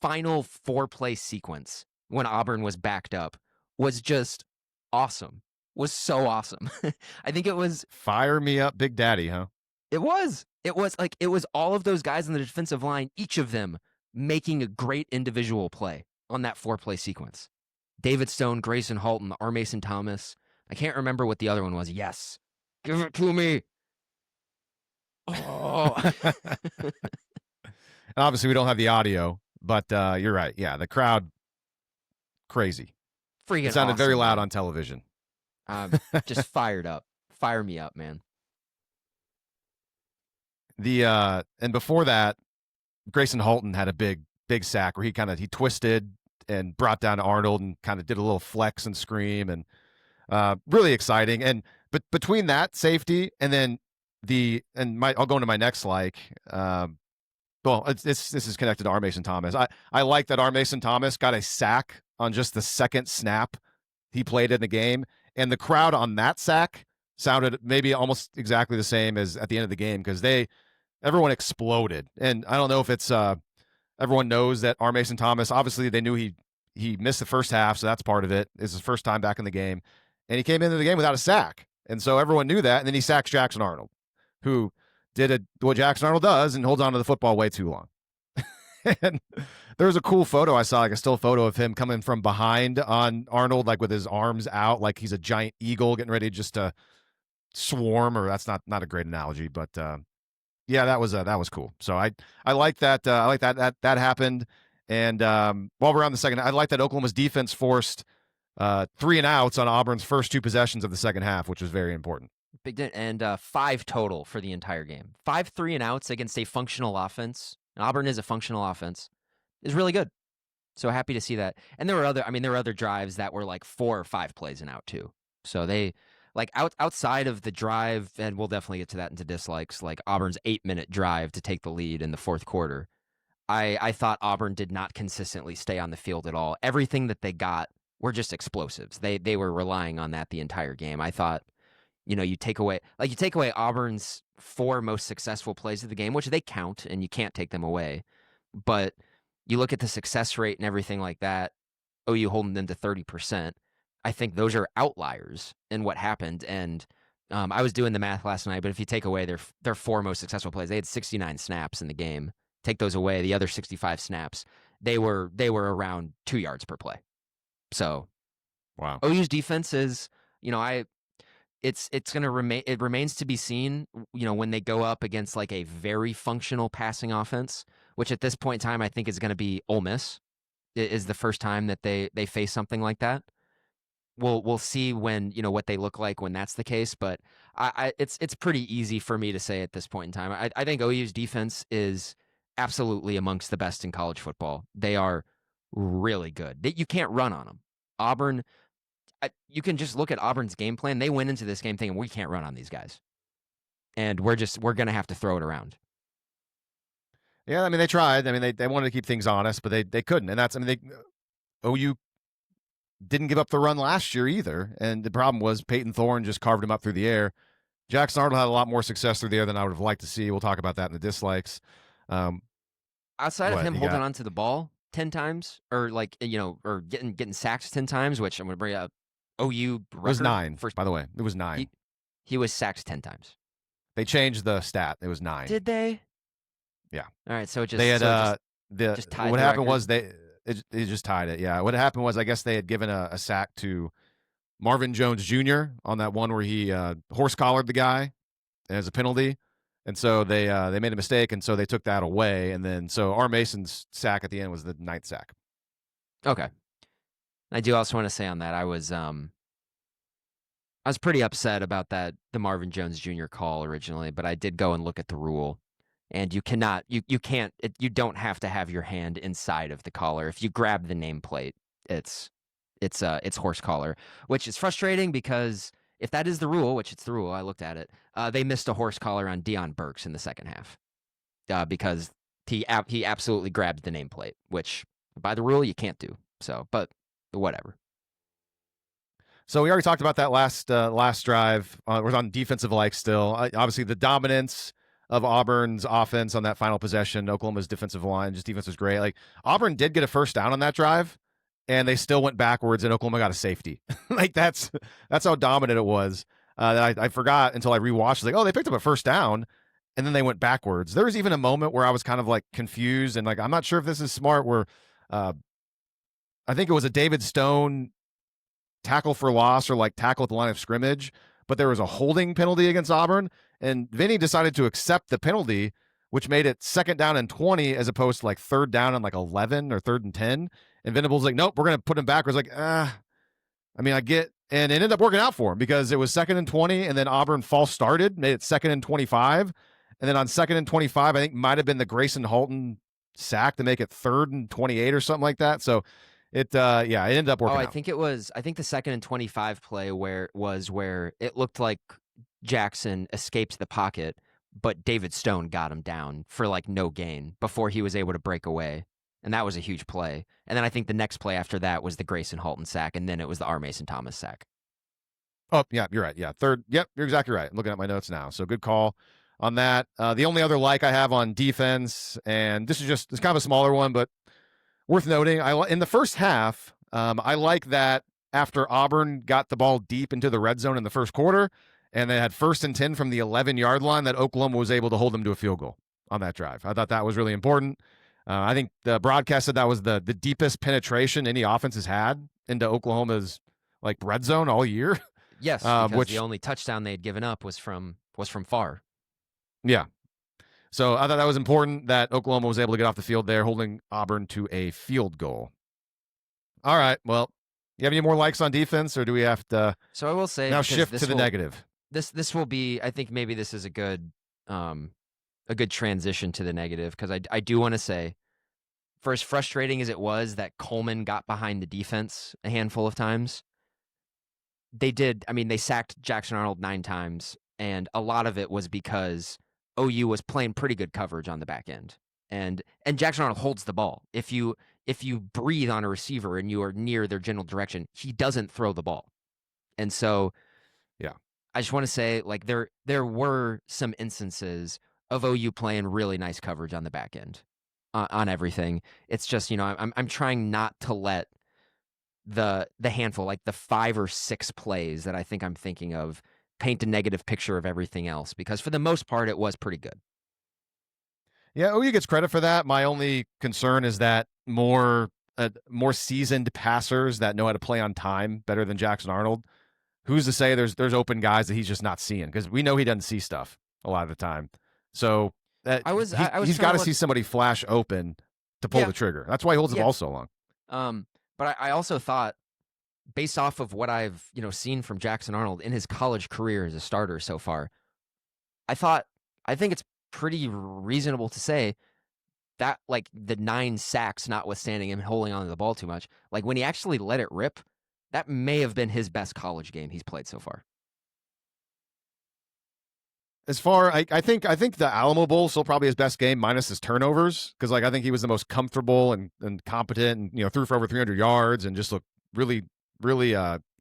final 4-play sequence when Auburn was backed up was just awesome. Was so awesome. I think it was Fire me up, Big Daddy, huh? it was all of those guys on the defensive line, each of them making a great individual play on that 4-play sequence. David Stone, Grayson Halton, R. Mason Thomas. I can't remember what the other one was. Yes. Give it to me. Oh. Obviously, we don't have the audio, but you're right. Yeah, the crowd, crazy. Freaking It sounded awesome, very loud man. on television. Just fired up. Fire me up, man. And before that, Grayson Halton had a big sack where he twisted and brought down Arnold and kind of did a little flex and scream, and really exciting. But between that safety and then I'll go into my next this is connected to R. Mason Thomas. I like that R. Mason Thomas got a sack on just the second snap he played in the game, and the crowd on that sack sounded maybe almost exactly the same as at the end of the game because everyone exploded. And I don't know if it's everyone knows that R. Mason Thomas, obviously they knew he missed the first half, so that's part of it. It's his first time back in the game, and he came into the game without a sack, and so everyone knew that. And then he sacks Jackson Arnold, who did what Jackson Arnold does and holds on to the football way too long. And there was a cool photo I saw, like a still photo of him coming from behind on Arnold, like with his arms out, like he's a giant eagle getting ready just to swarm. Or that's not a great analogy, but yeah, that was cool. So I like that. I like that happened. And while we're on the second, I like that Oklahoma's defense forced 3 and outs on Auburn's first 2 possessions of the second half, which was very important. Big and 5 total for the entire game. 5 3 and outs against a functional offense. And Auburn is a functional offense. Is really good. So happy to see that. And there were other drives that were like 4 or 5 plays and out too. So they like outside of the drive, and we'll definitely get to that into dislikes, like Auburn's 8-minute drive to take the lead in the fourth quarter. I thought Auburn did not consistently stay on the field at all. Everything that they got were just explosives. They were relying on that the entire game. I thought, you take away Auburn's 4 most successful plays of the game, which they count and you can't take them away. But you look at the success rate and everything like that, OU holding them to 30%. I think those are outliers in what happened. And I was doing the math last night, but if you take away their 4 most successful plays, they had 69 snaps in the game. Take those away, the other 65 snaps, they were around 2 yards per play. So, wow. OU's defense is, it's going to remain. It remains to be seen, when they go up against like a very functional passing offense, which at this point in time I think is going to be Ole Miss. It is the first time that they face something like that. We'll see when what they look like when that's the case. But it's pretty easy for me to say at this point in time. I think OU's defense is absolutely amongst the best in college football. They are really good. You can't run on them. Auburn, you can just look at Auburn's game plan. They went into this game thinking we can't run on these guys, and we're going to have to throw it around. Yeah, I mean they tried. I mean they wanted to keep things honest, but they couldn't. And that's, I mean, OU didn't give up the run last year either. And the problem was Peyton Thorne just carved him up through the air. Jackson Arnold had a lot more success through the air than I would have liked to see. We'll talk about that in the dislikes. Outside of What him you holding got? on to the ball 10 times, or or getting sacked 10 times, which I'm going to bring up OU It was record 9, for by the way. It was 9. he was sacked 10 times. They changed the stat. It was 9. Did they? Yeah. All right, so it just They had just tied what the happened record? was they just tied it. Yeah. What happened was I guess they had given a sack to Marvin Jones Jr. on that one where he horse collared the guy as a penalty. And so they made a mistake, and so they took that away. And then so R. Mason's sack at the end was the 9th sack. Okay. I do also want to say on that I was pretty upset about the Marvin Jones Jr. call originally, but I did go and look at the rule, and you can't you don't have to have your hand inside of the collar. If you grab the nameplate, it's horse collar, which is frustrating because if that is the rule, which it's the rule, I looked at it. They missed a horse collar on Deion Burks in the second half because he absolutely grabbed the nameplate, which by the rule you can't do. So, but whatever. So we already talked about that last drive. We're on defensive like still. Obviously, the dominance of Auburn's offense on that final possession. Oklahoma's defensive line, just defense was great. Like Auburn did get a first down on that drive, and they still went backwards, and Oklahoma got a safety. Like that's how dominant it was. I forgot until I rewatched. Like, oh, they picked up a first down, and then they went backwards. There was even a moment where I was kind of like confused and like I'm not sure if this is smart. Where I think it was a David Stone tackle for loss or like tackle at the line of scrimmage, but there was a holding penalty against Auburn, and Vinny decided to accept the penalty, which made it 2nd down and 20 as opposed to like 3rd down and like 11 or 3rd and 10. And Venable's like, nope, we're going to put him backwards. Like, I mean, I get, and it ended up working out for him because it was 2nd and 20, and then Auburn false started, made it 2nd and 25. And then on 2nd and 25, I think might have been the Grayson Halton sack to make it 3rd and 28 or something like that. So it ended up working out. I think the 2nd and 25 play where it looked like Jackson escaped the pocket, but David Stone got him down for like no gain before he was able to break away. And that was a huge play. And then I think the next play after that was the Grayson Halton sack, and then it was the R. Mason Thomas sack. Oh, yeah, you're right. Yeah, 3rd. Yep, you're exactly right. I'm looking at my notes now. So good call on that. The only other like I have on defense, and it's kind of a smaller one, but worth noting, in the first half, I like that after Auburn got the ball deep into the red zone in the first quarter, and they had 1st and 10 from the 11-yard line, that Oklahoma was able to hold them to a field goal on that drive. I thought that was really important. I think the broadcast said that was the deepest penetration any offense has had into Oklahoma's like red zone all year. Yes, because the only touchdown they had given up was from far. Yeah. So I thought that was important that Oklahoma was able to get off the field there, holding Auburn to a field goal. All right. Well, you have any more likes on defense, or do we have to? So I will say now shift to the negative. This will be. I think maybe this is a good transition to the negative, because I do want to say, for as frustrating as it was that Coleman got behind the defense a handful of times, they sacked Jackson Arnold 9 times, and a lot of it was because OU was playing pretty good coverage on the back end. And Jackson Arnold holds the ball. If you breathe on a receiver and you are near their general direction, he doesn't throw the ball. And so yeah, I just want to say, like, there were some instances of OU playing really nice coverage on the back end on everything. It's just, I'm trying not to let the handful, like the 5 or 6 plays that I think I'm thinking of, paint a negative picture of everything else, because for the most part it was pretty good. Yeah, OU gets credit for that. My only concern is that more seasoned passers that know how to play on time better than Jackson Arnold. Who's to say there's open guys that he's just not seeing? Because we know he doesn't see stuff a lot of the time. So he's got to see somebody flash open to pull the trigger. That's why he holds the ball so long. But I also thought, based off of what I've seen from Jackson Arnold in his college career as a starter so far, I think it's pretty reasonable to say that, like, the 9 sacks notwithstanding him holding on to the ball too much, like, when he actually let it rip, that may have been his best college game he's played so far. As far, I think the Alamo Bowl still probably his best game minus his turnovers, because like I think he was the most comfortable and competent, and threw for over 300 yards and just looked really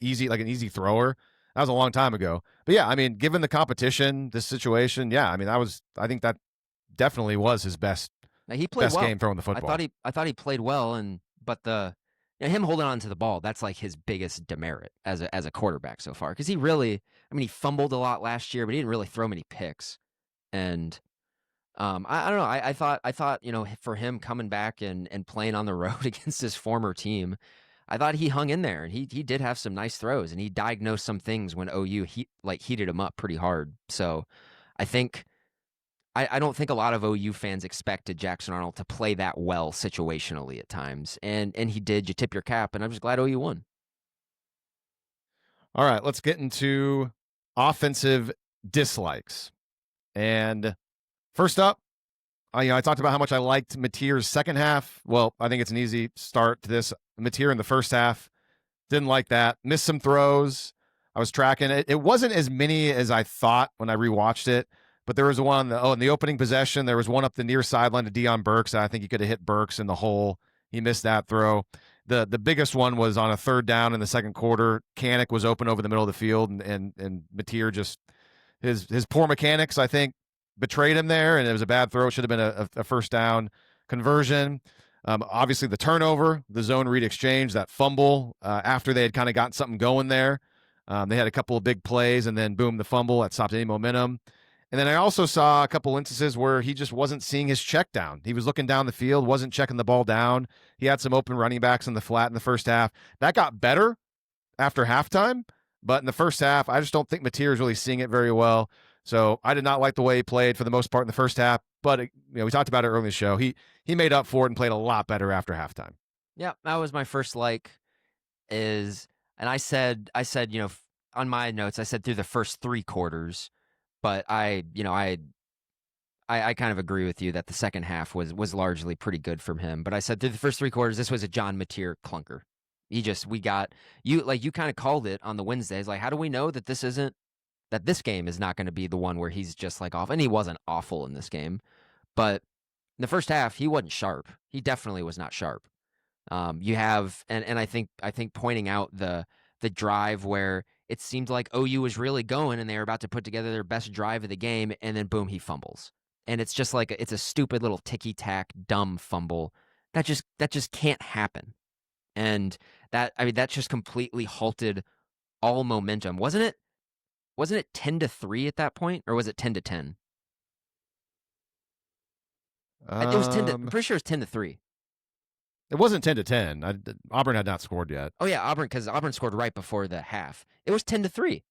easy, like an easy thrower. That was a long time ago, but yeah, I mean, given the competition, this situation, yeah, I mean, I think that definitely was his best Now, he played well. game throwing the football. I thought he played well, but him holding on to the ball, that's like his biggest demerit as a quarterback so far, because he really, I mean, he fumbled a lot last year, but he didn't really throw many picks. And I don't know. I thought for him coming back and playing on the road against his former team, I thought he hung in there, and he did have some nice throws, and he diagnosed some things when OU heated him up pretty hard. So I think I don't think a lot of OU fans expected Jackson Arnold to play that well situationally at times, and he did. You tip your cap, and I'm just glad OU won. All right, let's get into offensive dislikes. And first up, I talked about how much I liked Mateer's second half. Well, I think it's an easy start to this. Mateer in the first half, didn't like that. Missed some throws. I was tracking it. It wasn't as many as I thought when I rewatched it, but there was one, in the opening possession, there was one up the near sideline to Deion Burks. I think he could have hit Burks in the hole. He missed that throw. The biggest one was on a third down in the second quarter. Kanik was open over the middle of the field, and Mateer just, his poor mechanics, I think, betrayed him there, and it was a bad throw. It should have been a first down conversion. Obviously, the turnover, the zone read exchange, that fumble after they had kind of gotten something going there. They had a couple of big plays, and then boom, the fumble that stopped any momentum. And then I also saw a couple instances where he just wasn't seeing his check down. He was looking down the field, wasn't checking the ball down. He had some open running backs in the flat in the first half. That got better after halftime, but in the first half, I just don't think Mateer is really seeing it very well. So I did not like the way he played for the most part in the first half, but we talked about it early in the show. He made up for it and played a lot better after halftime. Yeah, that was my first and I said on my notes, I said through the first 3 quarters, but I kind of agree with you that the second half was largely pretty good from him. But I said through the first 3 quarters, this was a John Mateer clunker. We got you kind of called it on the Wednesdays. Like, how do we know that this game is not going to be the one where he's just like off? And he wasn't awful in this game, but in the first half, he wasn't sharp. He definitely was not sharp. You have, and I think pointing out the drive where it seemed like OU was really going and they were about to put together their best drive of the game, and then boom, he fumbles. And it's just like, it's a stupid little ticky-tack, dumb fumble that just can't happen. And that just completely halted all momentum. Wasn't it 10-3 at that point, or was it 10-10? It was 10 to, I'm pretty sure it was 10-3. It wasn't 10-10. Auburn had not scored yet. Oh yeah, because Auburn scored right before the half. It was 10-3.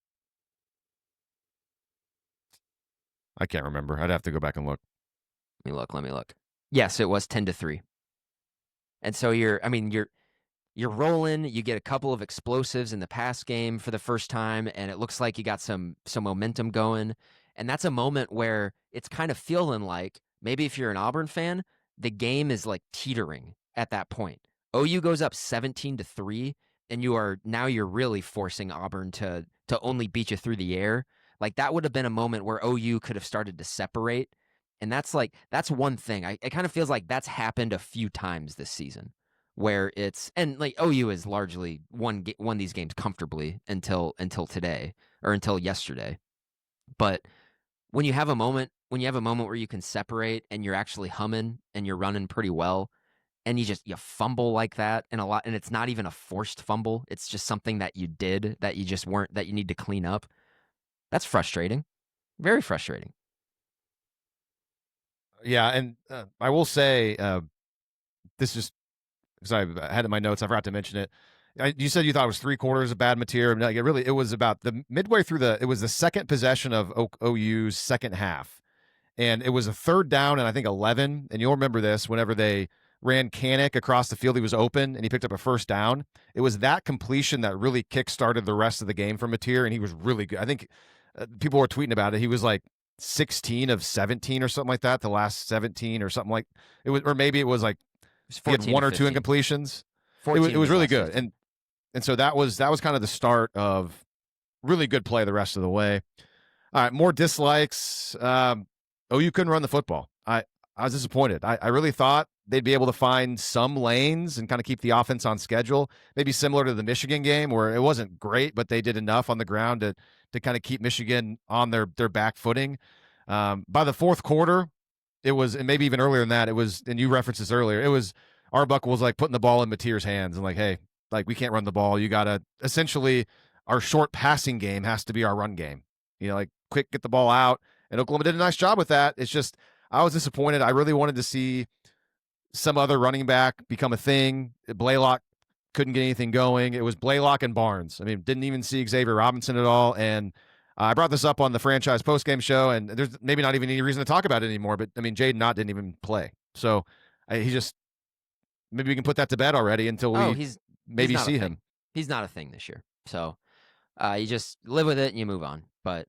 I can't remember. I'd have to go back and look. Let me look. Yes, it was 10-3. And so you're rolling. You get a couple of explosives in the pass game for the first time, and it looks like you got some momentum going. And that's a moment where it's kind of feeling like, maybe if you're an Auburn fan, the game is like teetering at that point. OU goes up 17-3, and you're really forcing Auburn to only beat you through the air. Like, that would have been a moment where OU could have started to separate. And that's one thing. It kind of feels like that's happened a few times this season, where and like OU has largely won these games comfortably until today, or until yesterday. But when you have a moment where you can separate and you're actually humming and you're running pretty well, and you fumble like that, and it's not even a forced fumble, it's just something that you did that you just weren't, that you need to clean up. That's frustrating. Very frustrating. Yeah, and I will say, this is, because I had it in my notes, I forgot to mention it. You said you thought it was 3 quarters of bad material. No, it was about the midway through it was the second possession of OU's second half. And it was a third down and I think 11. And you'll remember this, whenever they ran Kanik across the field, he was open and he picked up a first down. It was that completion that really kick-started the rest of the game for Mateer, and he was really good. I think people were tweeting about it. He was like 16 of 17 or something like that. The last 17 or something like it was, or maybe it was like It was he had 14 one of or two 15. incompletions. It 14 was of his really last good, 15. and so that was kind of the start of really good play the rest of the way. All right, more dislikes. OU couldn't run the football. I was disappointed. I really thought they'd be able to find some lanes and kind of keep the offense on schedule. Maybe similar to the Michigan game where it wasn't great, but they did enough on the ground to kind of keep Michigan on their back footing. By the fourth quarter, it was, and maybe even earlier than that, it was, and you referenced this earlier, it was Arbuckle was like putting the ball in Mateer's hands and like, hey, like we can't run the ball. You got to essentially, our short passing game has to be our run game. Like quick, get the ball out. And Oklahoma did a nice job with that. It's just, I was disappointed. I really wanted to see some other running back become a thing. Blaylock couldn't get anything going. It was Blaylock and Barnes. I mean, didn't even see Xavier Robinson at all. And I brought this up on the franchise postgame show, and there's maybe not even any reason to talk about it anymore. But I mean, Jaden Ott didn't even play. So he just, maybe we can put that to bed already until we he's maybe not a see thing. him. He's not a thing this year. So you just live with it and you move on. But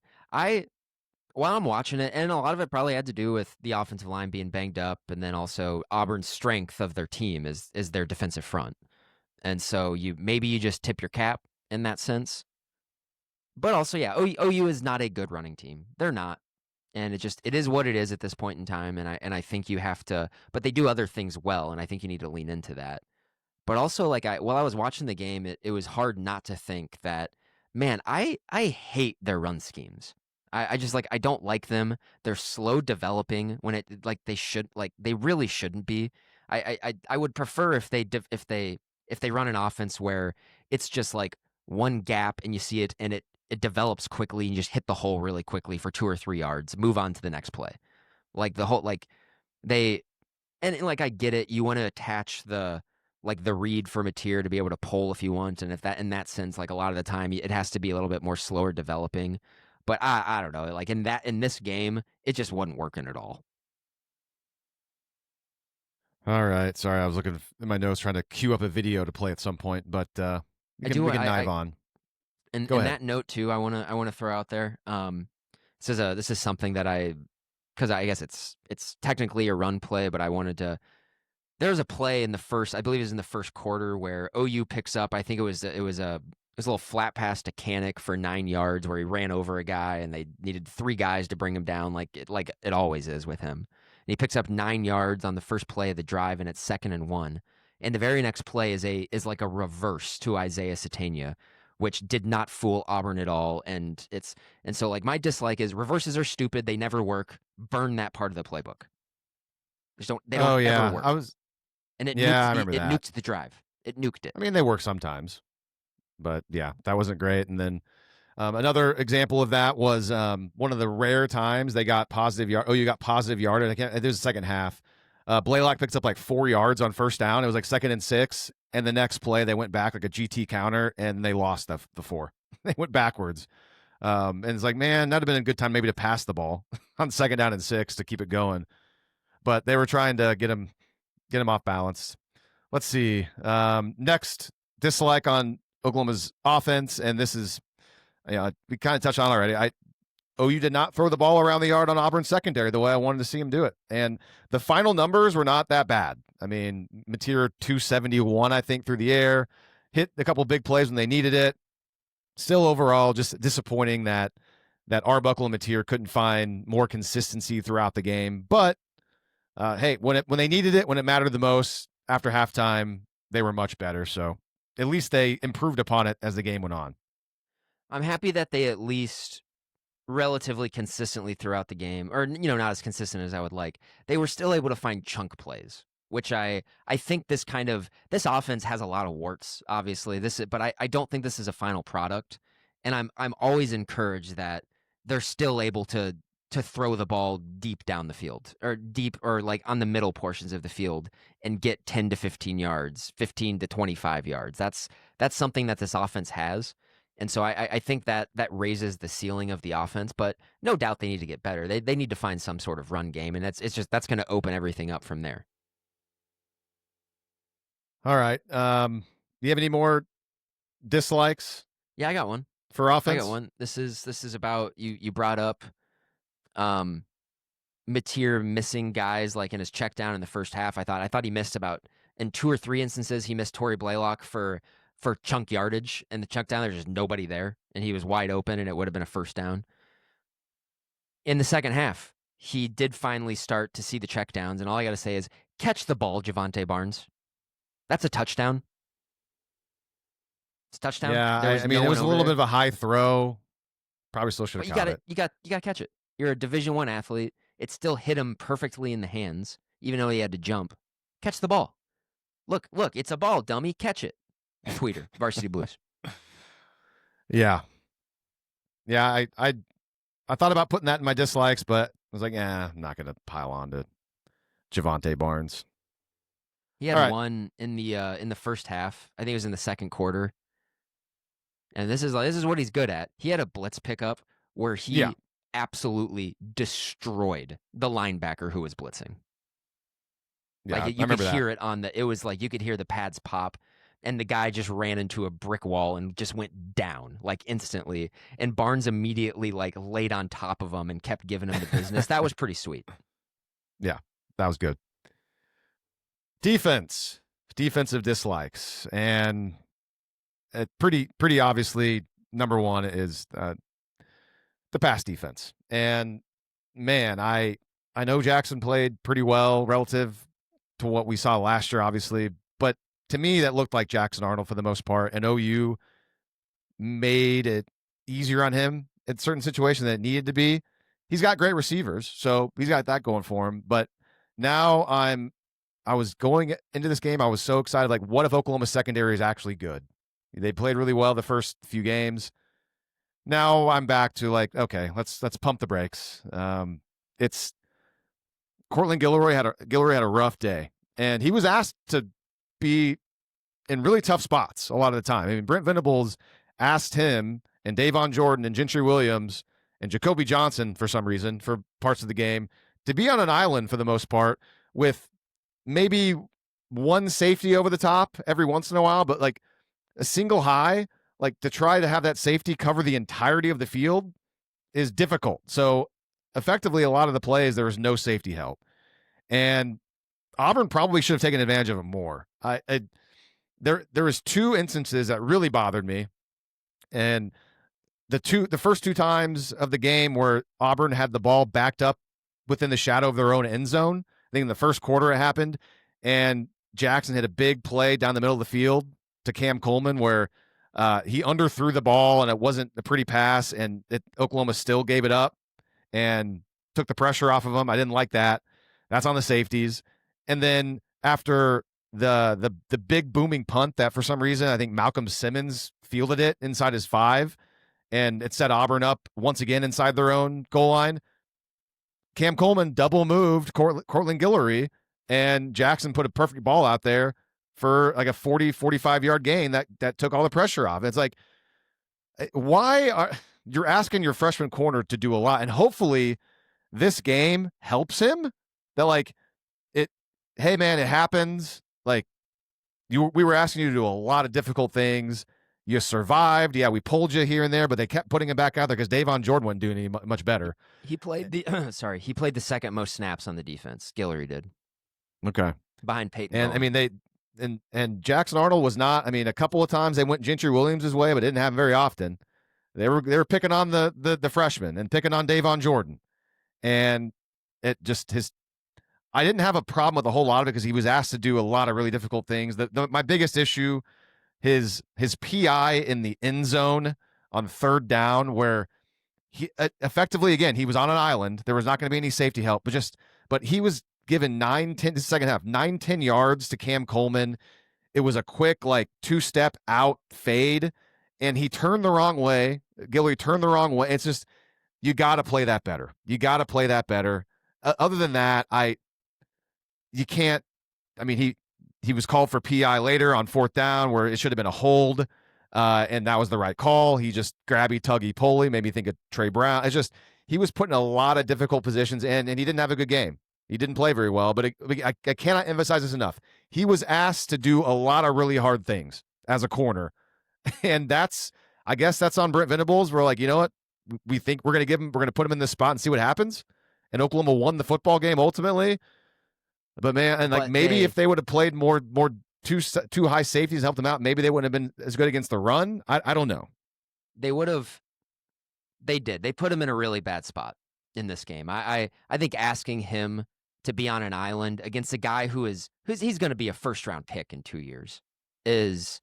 while I'm watching it, and a lot of it probably had to do with the offensive line being banged up, and then also Auburn's strength of their team is their defensive front. And so you just tip your cap in that sense. But also, yeah, OU is not a good running team. They're not. And it is what it is at this point in time. And I think you have to, but they do other things well, and I think you need to lean into that. But also, like while I was watching the game, it was hard not to think that, man, I hate their run schemes. I just I don't like them. They're slow developing when they really shouldn't be. I would prefer if they run an offense where it's just like one gap and you see it and it develops quickly and you just hit the hole really quickly for 2 or 3 yards, move on to the next play. Like the whole they and like I get it, you want to attach the read for Mateer to be able to pull if you want, and if that in that sense, like a lot of the time it has to be a little bit more slower developing. But I don't know, like in this game, it just wasn't working at all. All right. Sorry, I was looking in my notes trying to queue up a video to play at some point, but we can dive on. And Go ahead. that note too, I wanna throw out there. This is something that because I guess it's technically a run play, but I wanted to. There was a play in the first, I believe it was in the first quarter, where OU picks up. I think it was a little flat pass to Kanik for 9 yards, where he ran over a guy, and they needed 3 guys to bring him down, like it always is with him. And he picks up 9 yards on the first play of the drive, and it's 2nd and 1. And the very next play is like a reverse to Isaiah Satania, which did not fool Auburn at all. And so like my dislike is reverses are stupid. They never work. Burn that part of the playbook. They don't ever work. And it nuked the drive. It nuked it. I mean, they work sometimes, but yeah, that wasn't great. And then another example of that was one of the rare times they got positive yard. Oh, you got positive yard, and I can't. There's the second half. Blaylock picks up like 4 yards on first down. It was like 2nd and 6, and the next play they went back like a GT counter, and they lost the 4. They went backwards, and it's like, man, that'd have been a good time maybe to pass the ball on 2nd down and 6 to keep it going, but they were trying to get him off balance. Let's see. Next dislike on Oklahoma's offense, and this is, we kind of touched on already. OU did not throw the ball around the yard on Auburn's secondary the way I wanted to see him do it. And the final numbers were not that bad. I mean, Mateer 271, I think, through the air, hit a couple big plays when they needed it. Still overall just disappointing that Arbuckle and Mateer couldn't find more consistency throughout the game. But hey, when they needed it, when it mattered the most, after halftime, they were much better. So at least they improved upon it as the game went on. I'm happy that they at least relatively consistently throughout the game, or not as consistent as I would like, they were still able to find chunk plays, which I think this offense has a lot of warts, obviously. But I don't think this is a final product, and I'm always encouraged that they're still able to throw the ball deep down the field, or like on the middle portions of the field, and get 10 to 15 yards, 15 to 25 yards. That's something that this offense has. And so I think that raises the ceiling of the offense, but no doubt they need to get better. They need to find some sort of run game, and that's going to open everything up from there. All right. You have any more dislikes? Yeah, I got one for offense. I got one. This is about you brought up Mateer missing guys like in his check down in the first half. I thought he missed about in 2 or 3 instances he missed Torrey Blaylock for chunk yardage, and the check down there's just nobody there, and he was wide open, and it would have been a first down. In the second half, he did finally start to see the check downs, and all I got to say is catch the ball, Javonte Barnes. That's a touchdown. It's a touchdown. Yeah, I mean, no it was a little there. bit of a high throw. Probably still should have caught it. You got to catch it. You're a Division I athlete. It still hit him perfectly in the hands, even though he had to jump. Catch the ball. Look, it's a ball, dummy. Catch it. Tweeter, Varsity Blues. Yeah. I thought about putting that in my dislikes, but I was like, I'm not going to pile on to Javonte Barnes. He had one in the first half. I think it was in the second quarter. And this is what he's good at. He had a blitz pickup where he absolutely destroyed the linebacker who was blitzing. Yeah, like you could hear it on the. It was like you could hear the pads pop, and the guy just ran into a brick wall and just went down like instantly. And Barnes immediately like laid on top of him and kept giving him the business. That was pretty sweet. Yeah, that was good. Defensive dislikes, and pretty obviously number one is the pass defense. And man, I know Jackson played pretty well relative to what we saw last year, obviously, but to me that looked like Jackson Arnold for the most part, and OU made it easier on him in certain situations that it needed to be. He's got great receivers, so he's got that going for him. But now I was going into this game, I was so excited. Like, what if Oklahoma's secondary is actually good? They played really well the first few games. Now I'm back to like, okay, let's pump the brakes. It's Cortland Guillory had a rough day, and he was asked to be in really tough spots a lot of the time. I mean, Brent Venables asked him and Davon Jordan and Gentry Williams and Jacoby Johnson for some reason for parts of the game to be on an island for the most part with maybe one safety over the top every once in a while, but like a single high, like to try to have that safety cover the entirety of the field is difficult. So effectively, a lot of the plays, there was no safety help. And Auburn probably should have taken advantage of it more. There was 2 instances that really bothered me. And the first 2 times of the game where Auburn had the ball backed up within the shadow of their own end zone. I think in the first quarter it happened, and Jackson hit a big play down the middle of the field to Cam Coleman where he underthrew the ball and it wasn't a pretty pass, and Oklahoma still gave it up and took the pressure off of him. I didn't like that. That's on the safeties. And then after the big booming punt that for some reason I think Malcolm Simmons fielded it inside his 5, and it set Auburn up once again inside their own goal line. Cam Coleman double moved Cortland Guillory, and Jackson put a perfect ball out there for like a 45 yard gain that took all the pressure off. It's like, you're asking your freshman corner to do a lot, and hopefully this game helps him. That like hey man, it happens. Like we were asking you to do a lot of difficult things. You survived. Yeah, we pulled you here and there, but they kept putting him back out there because Davon Jordan wasn't doing any much better. He played the he played the second most snaps on the defense. Guillory did. Okay. Behind Peyton. And Bowen. I mean and Jackson Arnold was not. I mean, a couple of times they went Gentry Williams' way, but didn't happen very often. They were picking on the freshman and picking on Davon Jordan, and it just I didn't have a problem with a whole lot of it because he was asked to do a lot of really difficult things. My biggest issue, his PI in the end zone on 3rd down, where he effectively, again, he was on an island. There was not going to be any safety help, but he was given 9-10 the second half, 9-10 yards to Cam Coleman. It was a quick like 2-step out fade, and he turned the wrong way. Guillory turned the wrong way. It's just, you got to play that better. You got to play that better. Other than that, you can't. I mean, he was called for PI later on 4th down where it should have been a hold, and that was the right call. He just grabby, tuggy, pulley, made me think of Trey Brown. It's just, he was put in a lot of difficult positions, and he didn't have a good game. He didn't play very well, but I cannot emphasize this enough. He was asked to do a lot of really hard things as a corner, and I guess that's on Brent Venables. We're like, you know what? we think we're going to put him in this spot and see what happens. And Oklahoma won the football game ultimately. But man, and like But maybe if they would have played more two high safeties, helped them out, maybe they wouldn't have been as good against the run. I don't know. they would have. They did. They put him in a really bad spot in this game. I think asking him to be on an island against a guy he's going to be a first round pick in 2 years is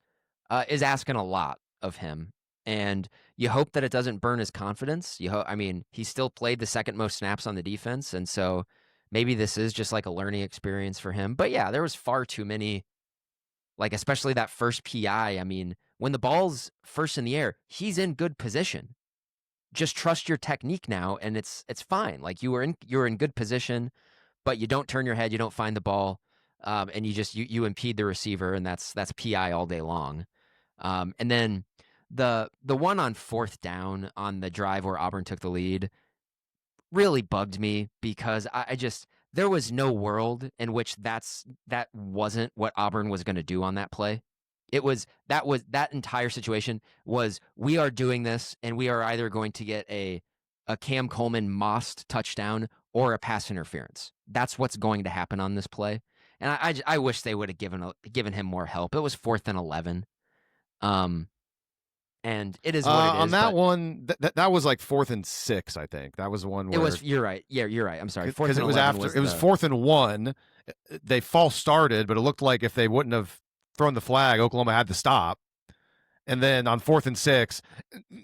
asking a lot of him. And you hope that it doesn't burn his confidence. I mean, he still played the second most snaps on the defense, and so maybe this is just like a learning experience for him. But yeah, there was far too many, like especially that first PI. I mean, when the ball's first in the air, he's in good position. Just trust your technique now, and it's fine. Like you're in good position, but you don't turn your head, you don't find the ball, and you impede the receiver, and that's PI all day long. And then the one on fourth down on the drive where Auburn took the lead really bugged me because I just there was no world in which that wasn't what Auburn was going to do on that play. That entire situation was we are doing this and we are either going to get a Cam Coleman Most touchdown or a pass interference. That's what's going to happen on this play. And I wish they would have given him more help. It was 4th and 11. And it is what it is. On that one, that was like 4th and 6, I think. That was the one where it was. You're right. Yeah, you're right. I'm sorry. Because it was after it was 4th and 1. They false started, but it looked like if they wouldn't have thrown the flag, Oklahoma had to stop. And then on 4th and 6,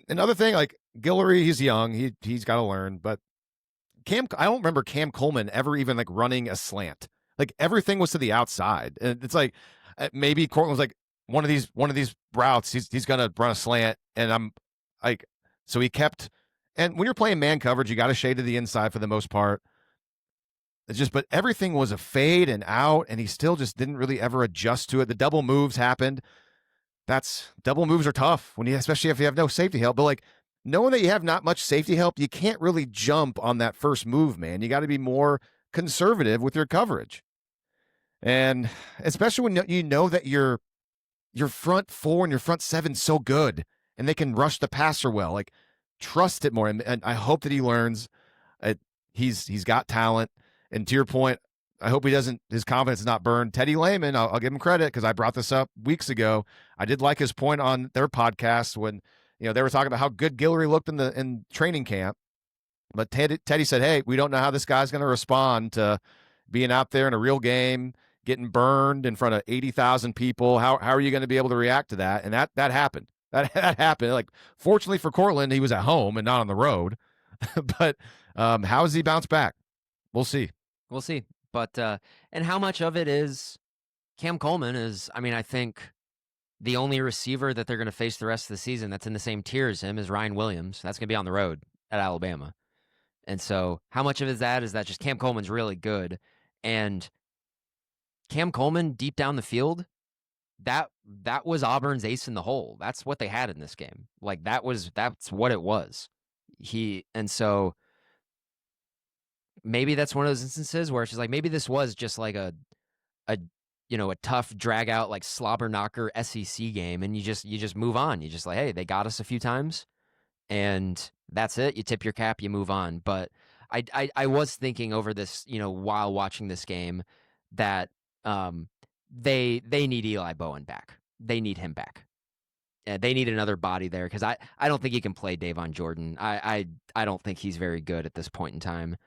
another thing, like Guillory, he's young, he's got to learn. But I don't remember Cam Coleman ever even like running a slant. Like everything was to the outside, and it's like maybe Cortland was like one of these routes he's gonna run a slant, and I'm like, so he kept. And when you're playing man coverage, you got to shade to the inside for the most part. It's just, but everything was a fade and out, and he still just didn't really ever adjust to it. The double moves happened. Double moves are tough especially if you have no safety help. But like knowing that you have not much safety help, you can't really jump on that first move, man. You got to be more conservative with your coverage, and especially when you know that your front 4 and your front 7's so good, and they can rush the passer well. Like trust it more, and I hope that he learns. He's got talent. And to your point, I hope his confidence is not burned. Teddy Lehman, I'll give him credit because I brought this up weeks ago. I did like his point on their podcast when they were talking about how good Guillory looked in training camp. But Teddy said, "Hey, we don't know how this guy's going to respond to being out there in a real game, getting burned in front of 80,000 people. How are you going to be able to react to that?" And that happened. That happened. Like fortunately for Cortland, he was at home and not on the road. But how does he bounce back? We'll see. We'll see. But and how much of it is Cam Coleman is, I mean, I think the only receiver that they're going to face the rest of the season that's in the same tier as him is Ryan Williams. That's going to be on the road at Alabama. And so how much of it is that just Cam Coleman's really good, and Cam Coleman deep down the field, that was Auburn's ace in the hole. That's what they had in this game. Like that's what it was. And so maybe that's one of those instances where it's just like maybe this was just like a tough drag out like slobber knocker SEC game, and you just move on. You just like, hey, they got us a few times, and that's it. You tip your cap, you move on. But I was thinking over this, while watching this game, that they need Eli Bowen back. They need him back. They need another body there because I don't think he can play Davon Jordan. I don't think he's very good at this point in time.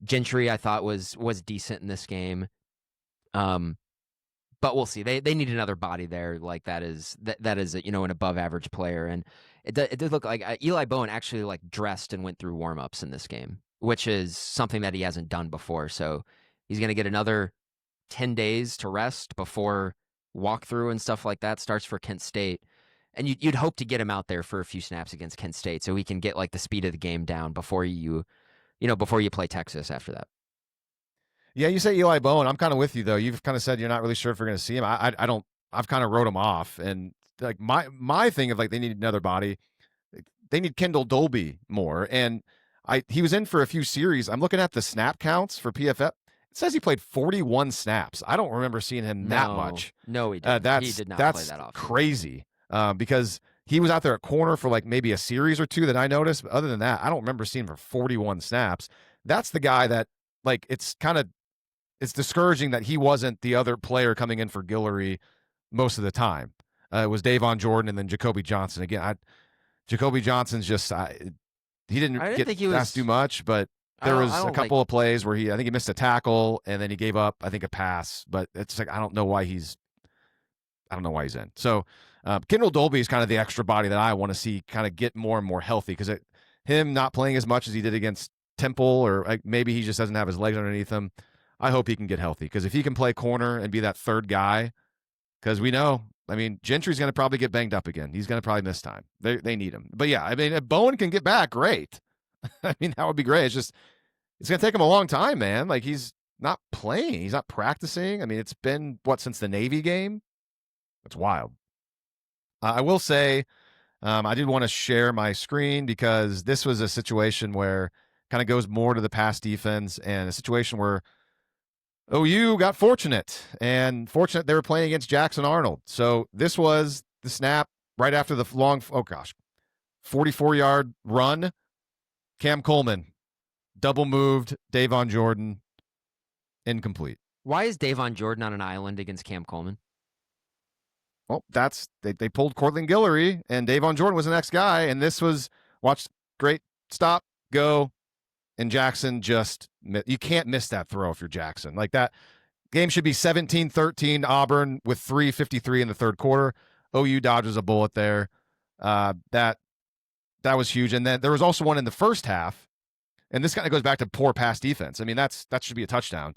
Gentry I thought was decent in this game, but we'll see. They need another body there. Like that is an above average player, and it did look like Eli Bowen actually like dressed and went through warm-ups in this game, which is something that he hasn't done before. So he's going to get another 10 days to rest before walkthrough and stuff like that starts for Kent State. And you'd hope to get him out there for a few snaps against Kent State so he can get like the speed of the game down before you play Texas after that. Yeah, you say Eli Bowen. I'm kind of with you though. You've kind of said you're not really sure if we're going to see him. I don't. I've kind of wrote him off, and like my thing of like they need another body. They need Kendall Dolby more, and he was in for a few series. I'm looking at the snap counts for PFF. It says he played 41 snaps. I don't remember seeing him that much. No, he didn't. He did not play that often. Crazy. Because he was out there at corner for like maybe a series or two that I noticed. But other than that, I don't remember seeing him for 41 snaps. That's the guy that, like, it's discouraging that he wasn't the other player coming in for Guillory most of the time. It was Davon Jordan and then Jacoby Johnson. Again, Jacoby Johnson's just he didn't I didn't get think he asked too was. much, but I there don't. I was a don't like. couple of plays where I think he missed a tackle and then he gave up, I think, a pass. But it's like I don't know why he's in. So Kendall Dolby is kind of the extra body that I want to see kind of get more and more healthy because him not playing as much as he did against Temple, or like maybe he just doesn't have his legs underneath him. I hope he can get healthy because if he can play corner and be that third guy, because we know, I mean, Gentry's going to probably get banged up again. He's going to probably miss time. They need him. But yeah, I mean, if Bowen can get back, great. I mean, that would be great. It's just, it's going to take him a long time, man. Like, he's not playing. He's not practicing. I mean, it's been, since the Navy game? That's wild. I will say, I did want to share my screen because this was a situation where kind of goes more to the pass defense and a situation where OU got fortunate they were playing against Jackson Arnold. So this was the snap right after the long, 44-yard run. Cam Coleman double moved Davon Jordan, incomplete. Why is Davon Jordan on an island against Cam Coleman? Well, they pulled Cortland Guillory and Davon Jordan was the next guy, and this was great stop, go, and Jackson you can't miss that throw if you're Jackson. Like, that game should be 17-13 Auburn with 3:53 in the third quarter. OU dodges a bullet there. That was huge. And then there was also one in the first half, and this kind of goes back to poor pass defense. I mean, that should be a touchdown.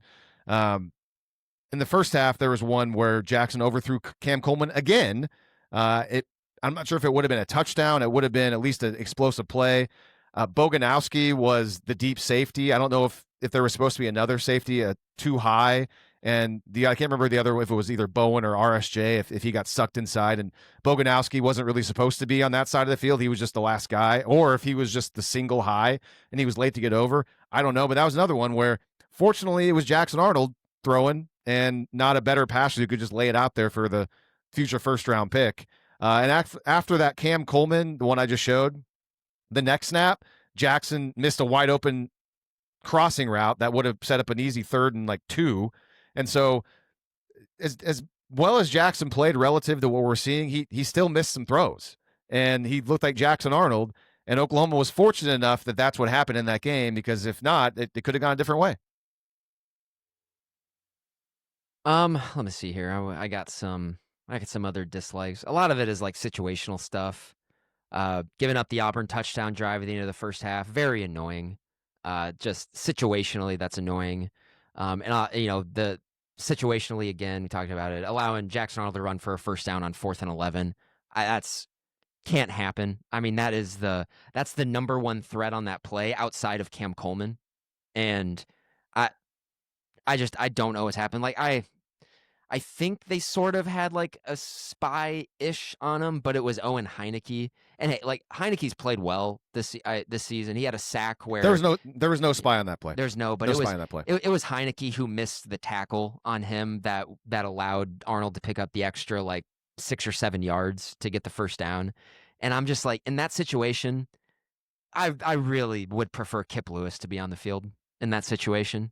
In the first half, there was one where Jackson overthrew Cam Coleman again. I'm not sure if it would have been a touchdown. It would have been at least an explosive play. Boganowski was the deep safety. I don't know if there was supposed to be another safety too high. And I can't remember the other, if it was either Bowen or RSJ, if he got sucked inside. And Boganowski wasn't really supposed to be on that side of the field. He was just the last guy. Or if he was just the single high and he was late to get over. I don't know. But that was another one where, fortunately, it was Jackson Arnold throwing and not a better passer who could just lay it out there for the future first-round pick. And after that Cam Coleman, the one I just showed, the next snap, Jackson missed a wide open crossing route that would have set up an easy 3rd and 2. And so as well as Jackson played relative to what we're seeing, he still missed some throws. And he looked like Jackson Arnold, and Oklahoma was fortunate enough that that's what happened in that game, because if not, it could have gone a different way. Let me see here. I got some other dislikes. A lot of it is like situational stuff. Giving up the Auburn touchdown drive at the end of the first half, very annoying. Just situationally, that's annoying. The situationally, again, we talked about it, allowing Jackson Arnold to run for a first down on 4th and 11. That's can't happen. I mean, that's the number one threat on that play outside of Cam Coleman. And I don't know what's happened. Like, I think they sort of had like a spy-ish on him, but it was Owen Heineke. And hey, like, Heineke's played well this season. He had a sack where there was no spy on that play. There's no, but no it was spy on that play. It was Heineke who missed the tackle on him that allowed Arnold to pick up the extra like 6 or 7 yards to get the first down. And I'm just like, in that situation, I really would prefer Kip Lewis to be on the field in that situation.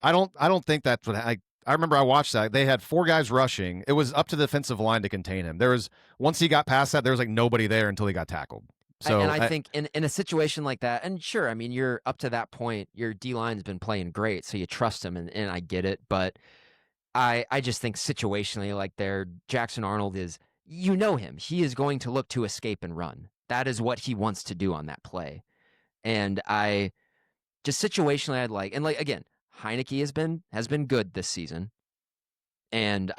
I don't think that's what I remember. I watched that. They had 4 guys rushing. It was up to the defensive line to contain him. There was, once he got past that, there was like nobody there until he got tackled. So I think in a situation like that, and sure, I mean, you're up to that point, your D-line's been playing great, so you trust him, and I get it, but I just think situationally, like, Jackson Arnold is, you know him. He is going to look to escape and run. That is what he wants to do on that play. And I just situationally, I'd like, and like, again, Heineke has been good this season, and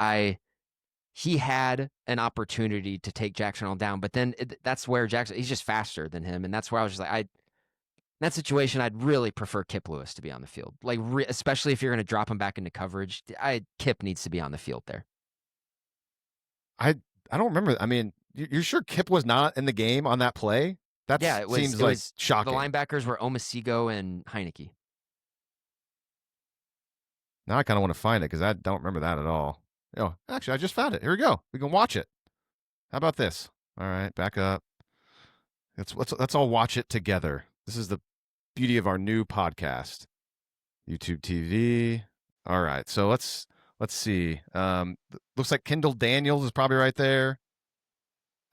he had an opportunity to take Jackson Arnold down, but then that's where he's just faster than him, and that's where I was just like, in that situation, I'd really prefer Kip Lewis to be on the field, like especially if you're going to drop him back into coverage. Kip needs to be on the field there. I don't remember. I mean, you're sure Kip was not in the game on that play? Seems like shocking. The linebackers were Omasigo and Heineke. Now I kind of want to find it because I don't remember that at all. Actually, I just found it. Here we go. We can watch it. How about this? All right, back up. Let's all watch it together. This is the beauty of our new podcast, YouTube TV. All right, so let's see. Looks like Kendall Daniels is probably right there.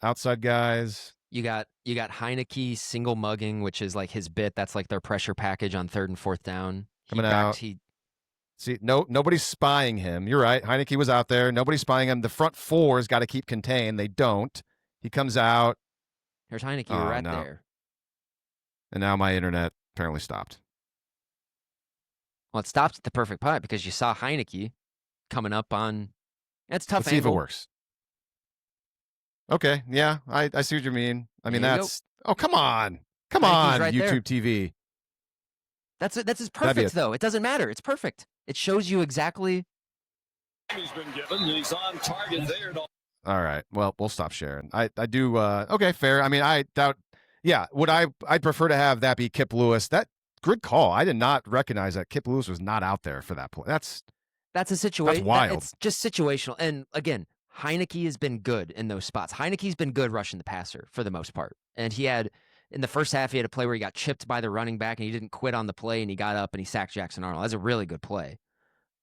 Outside guys. You got Heineke single mugging, which is like his bit. That's like their pressure package on 3rd and 4th down. Coming out. See, nobody's spying him. You're right. Heineke was out there. Nobody's spying him. The front four's got to keep contained. They don't. He comes out. Here's Heineke right there. And now my internet apparently stopped. Well, it stopped at the perfect punt because you saw Heineke coming up on. It's tough. Let's see if it works. Okay, yeah, I see what you mean. I mean, that's. Oh, come on. Come on, right YouTube there. TV. That's as perfect, though. It doesn't matter. It's perfect. It shows you exactly. He's been given. He's on target there. All right. Well, we'll stop sharing. I do. Okay, fair. I mean, I doubt. Yeah, I'd prefer to have that be Kip Lewis. That good call. I did not recognize that Kip Lewis was not out there for that play. That's a situation. That's wild. It's just situational. And again, Heineke has been good in those spots. Heineke's been good rushing the passer for the most part. And he had, in the first half, he had a play where he got chipped by the running back and he didn't quit on the play and he got up and he sacked Jackson Arnold. That's a really good play.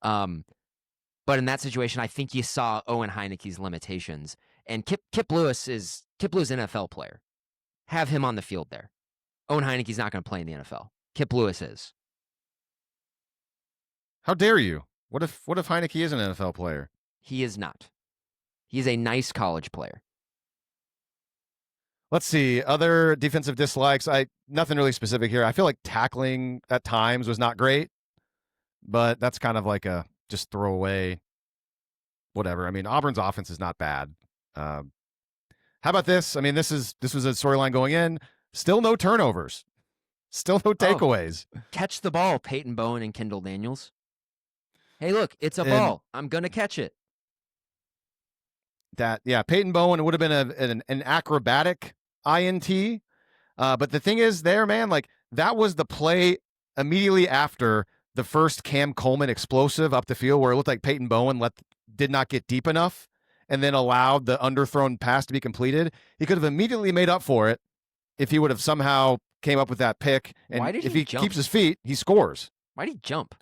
But in that situation, I think you saw Owen Heineke's limitations. And Kip Lewis is an NFL player. Have him on the field there. Owen Heineke's not going to play in the NFL. Kip Lewis is. How dare you? What if Heineke is an NFL player? He is not. He's a nice college player. Let's see. Other defensive dislikes. Nothing really specific here. I feel like tackling at times was not great, but that's kind of like a just throw away whatever. I mean, Auburn's offense is not bad. How about this? I mean, this was a storyline going in. Still no turnovers. Still no takeaways. Catch the ball, Peyton Bowen and Kendall Daniels. Hey, look, it's a ball. I'm going to catch it. Peyton Bowen, it would have been an acrobatic INT. But the thing is there, man, like that was the play immediately after the first Cam Coleman explosive up the field where it looked like Peyton Bowen did not get deep enough and then allowed the underthrown pass to be completed. He could have immediately made up for it if he would have somehow came up with that pick. And if he keeps his feet, he scores. Why did he jump?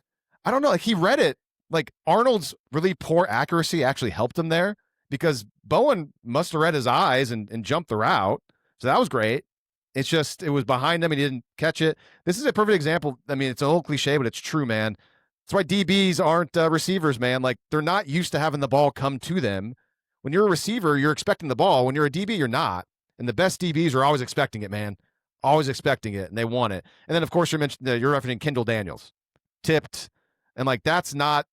I don't know. Like he read it. Like Arnold's really poor accuracy actually helped him there because Bowen must have read his eyes and jumped the route. So that was great. It's just, it was behind him and he didn't catch it. This is a perfect example. I mean, it's a little cliche, but it's true, man. That's why DBs aren't receivers, man. Like they're not used to having the ball come to them. When you're a receiver, you're expecting the ball. When you're a DB, you're not. And the best DBs are always expecting it, man. Always expecting it, and they want it. And then, of course, you're referencing Kendall Daniels. Tipped. And, like, it's not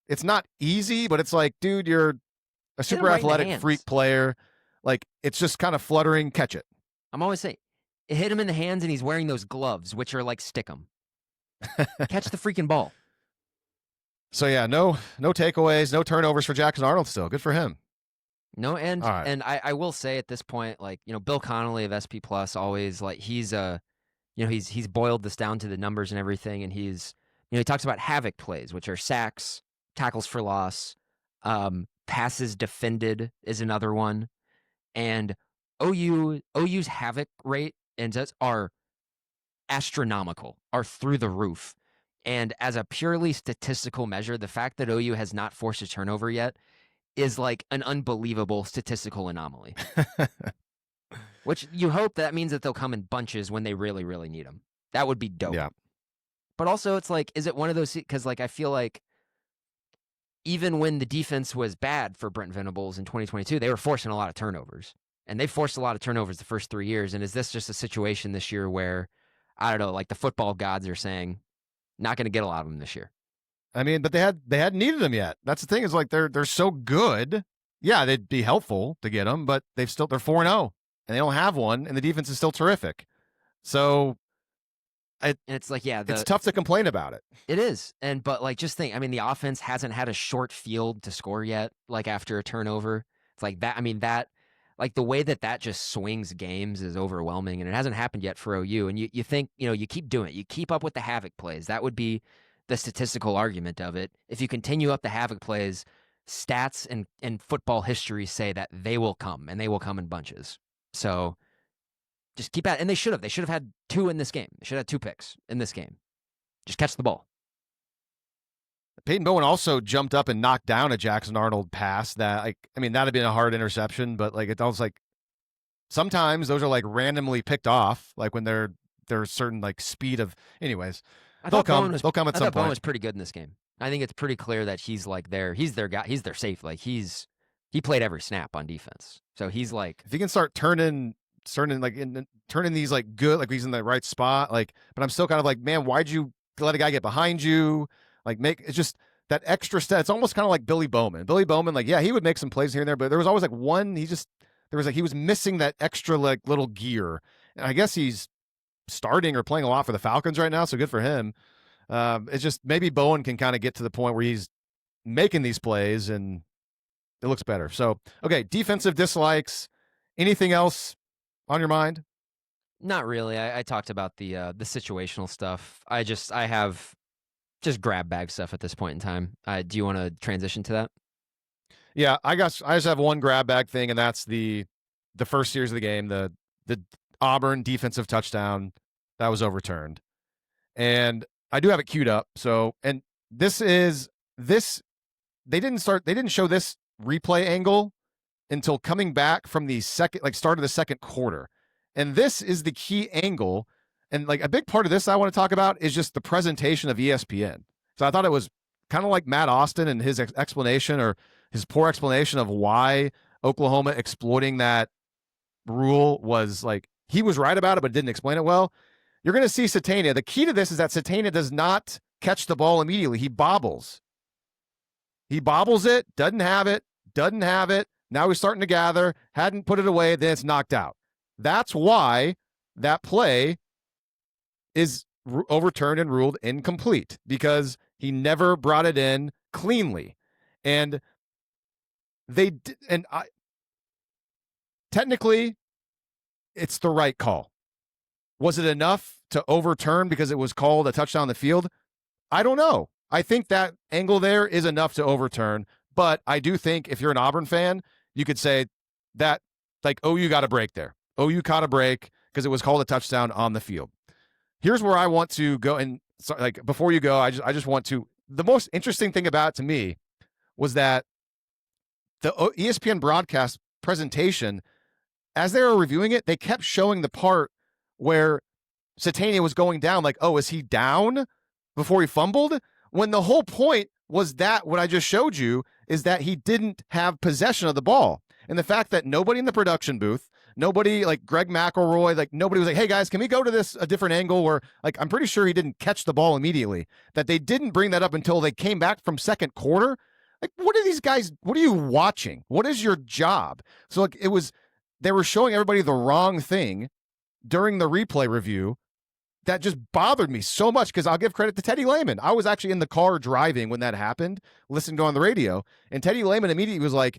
easy, but it's like, dude, you're a super athletic freak player. Like, it's just kind of fluttering. Catch it. I'm always saying, it hit him in the hands, and he's wearing those gloves, which are like stick 'em. Catch the freaking ball. So, yeah, no takeaways, no turnovers for Jackson Arnold still. Good for him. No, and I will say at this point, like, you know, Bill Connolly of SP Plus always, like, he's boiled this down to the numbers and everything, and he's, you know, he talks about havoc plays, which are sacks, tackles for loss, passes defended is another one, and OU's havoc rate are astronomical, are through the roof, and as a purely statistical measure, the fact that OU has not forced a turnover yet is like an unbelievable statistical anomaly. Which you hope that means that they'll come in bunches when they really, really need them. That would be dope. Yeah. But also, it's like, is it one of those? Because like I feel like even when the defense was bad for Brent Venables in 2022, they were forcing a lot of turnovers, and they forced a lot of turnovers the first 3 years. And is this just a situation this year where I don't know, like the football gods are saying, not going to get a lot of them this year? I mean, but they hadn't needed them yet. That's the thing, is like they're so good. Yeah, they'd be helpful to get them, but they're 4-0 and they don't have one, and the defense is still terrific. So it's like, yeah, it's tough to complain about it. It is. But like, just think, I mean, the offense hasn't had a short field to score yet, like after a turnover. It's like that. I mean, that, like the way that just swings games is overwhelming, and it hasn't happened yet for OU. And you think, you know, you keep doing it. You keep up with the havoc plays. That would be the statistical argument of it. If you continue up the havoc plays, stats and football history say that they will come, and they will come in bunches. So just keep at it. And they should have had 2 in this game. They should have had 2 picks in this game. Just catch the ball. Peyton Bowen also jumped up and knocked down a Jackson Arnold pass that, like, I mean, that'd have been a hard interception, but like, it was like, sometimes those are like randomly picked off, like when there's certain like speed of, anyways, they'll come at some Bowen point. was pretty good in this game. I think it's pretty clear that he's like he's their guy, he's their safe. Like he played every snap on defense. So he's like, if he can start turning these like good, like he's in the right spot, like, but I'm still kind of like, man, why'd you let a guy get behind you? Like, it's just that extra step. It's almost kind of like Billy Bowman. Billy Bowman, like, yeah, he would make some plays here and there, but there was always like one, he was missing that extra like little gear. And I guess he's starting or playing a lot for the Falcons right now, so good for him. It's just maybe Bowen can kind of get to the point where he's making these plays and it looks better. So, okay, defensive dislikes. Anything else on your mind? Not really. I talked about the situational stuff. I have just grab bag stuff at this point in time. Do you want to transition to that? Yeah, I just have one grab bag thing, and that's the first series of the game, the Auburn defensive touchdown that was overturned. And I do have it queued up. So, and they didn't show this replay angle until coming back from the start of the second quarter. And this is the key angle. And like a big part of this I want to talk about is just the presentation of ESPN. So I thought it was kind of like Matt Austin and his explanation, or his poor explanation of why Oklahoma exploiting that rule was like, he was right about it, but didn't explain it well. You're going to see Satania. The key to this is that Satania does not catch the ball immediately. He bobbles. He bobbles it, doesn't have it. Now he's starting to gather, hadn't put it away, then it's knocked out. That's why that play is overturned and ruled incomplete, because he never brought it in cleanly. And technically, it's the right call. Was it enough to overturn because it was called a touchdown on the field? I don't know. I think that angle there is enough to overturn, but I do think if you're an Auburn fan, you could say that, like, OU got a break there. OU caught a break because it was called a touchdown on the field. Here's where I want to go, and so, like, before you go, I just want to, the most interesting thing about it to me was that the ESPN broadcast presentation, as they were reviewing it, they kept showing the part where Satania was going down, like, oh, is he down before he fumbled? When the whole point was that what I just showed you is that he didn't have possession of the ball. And the fact that nobody in the production booth, nobody like Greg McElroy, like nobody was like, hey guys, can we go to a different angle where, like, I'm pretty sure he didn't catch the ball immediately, that they didn't bring that up until they came back from second quarter. Like, what are these guys, what are you watching? What is your job? So like, they were showing everybody the wrong thing during the replay review. That just bothered me so much, because I'll give credit to Teddy Lehman. I was actually in the car driving when that happened, listening to it on the radio, and Teddy Lehman immediately was like,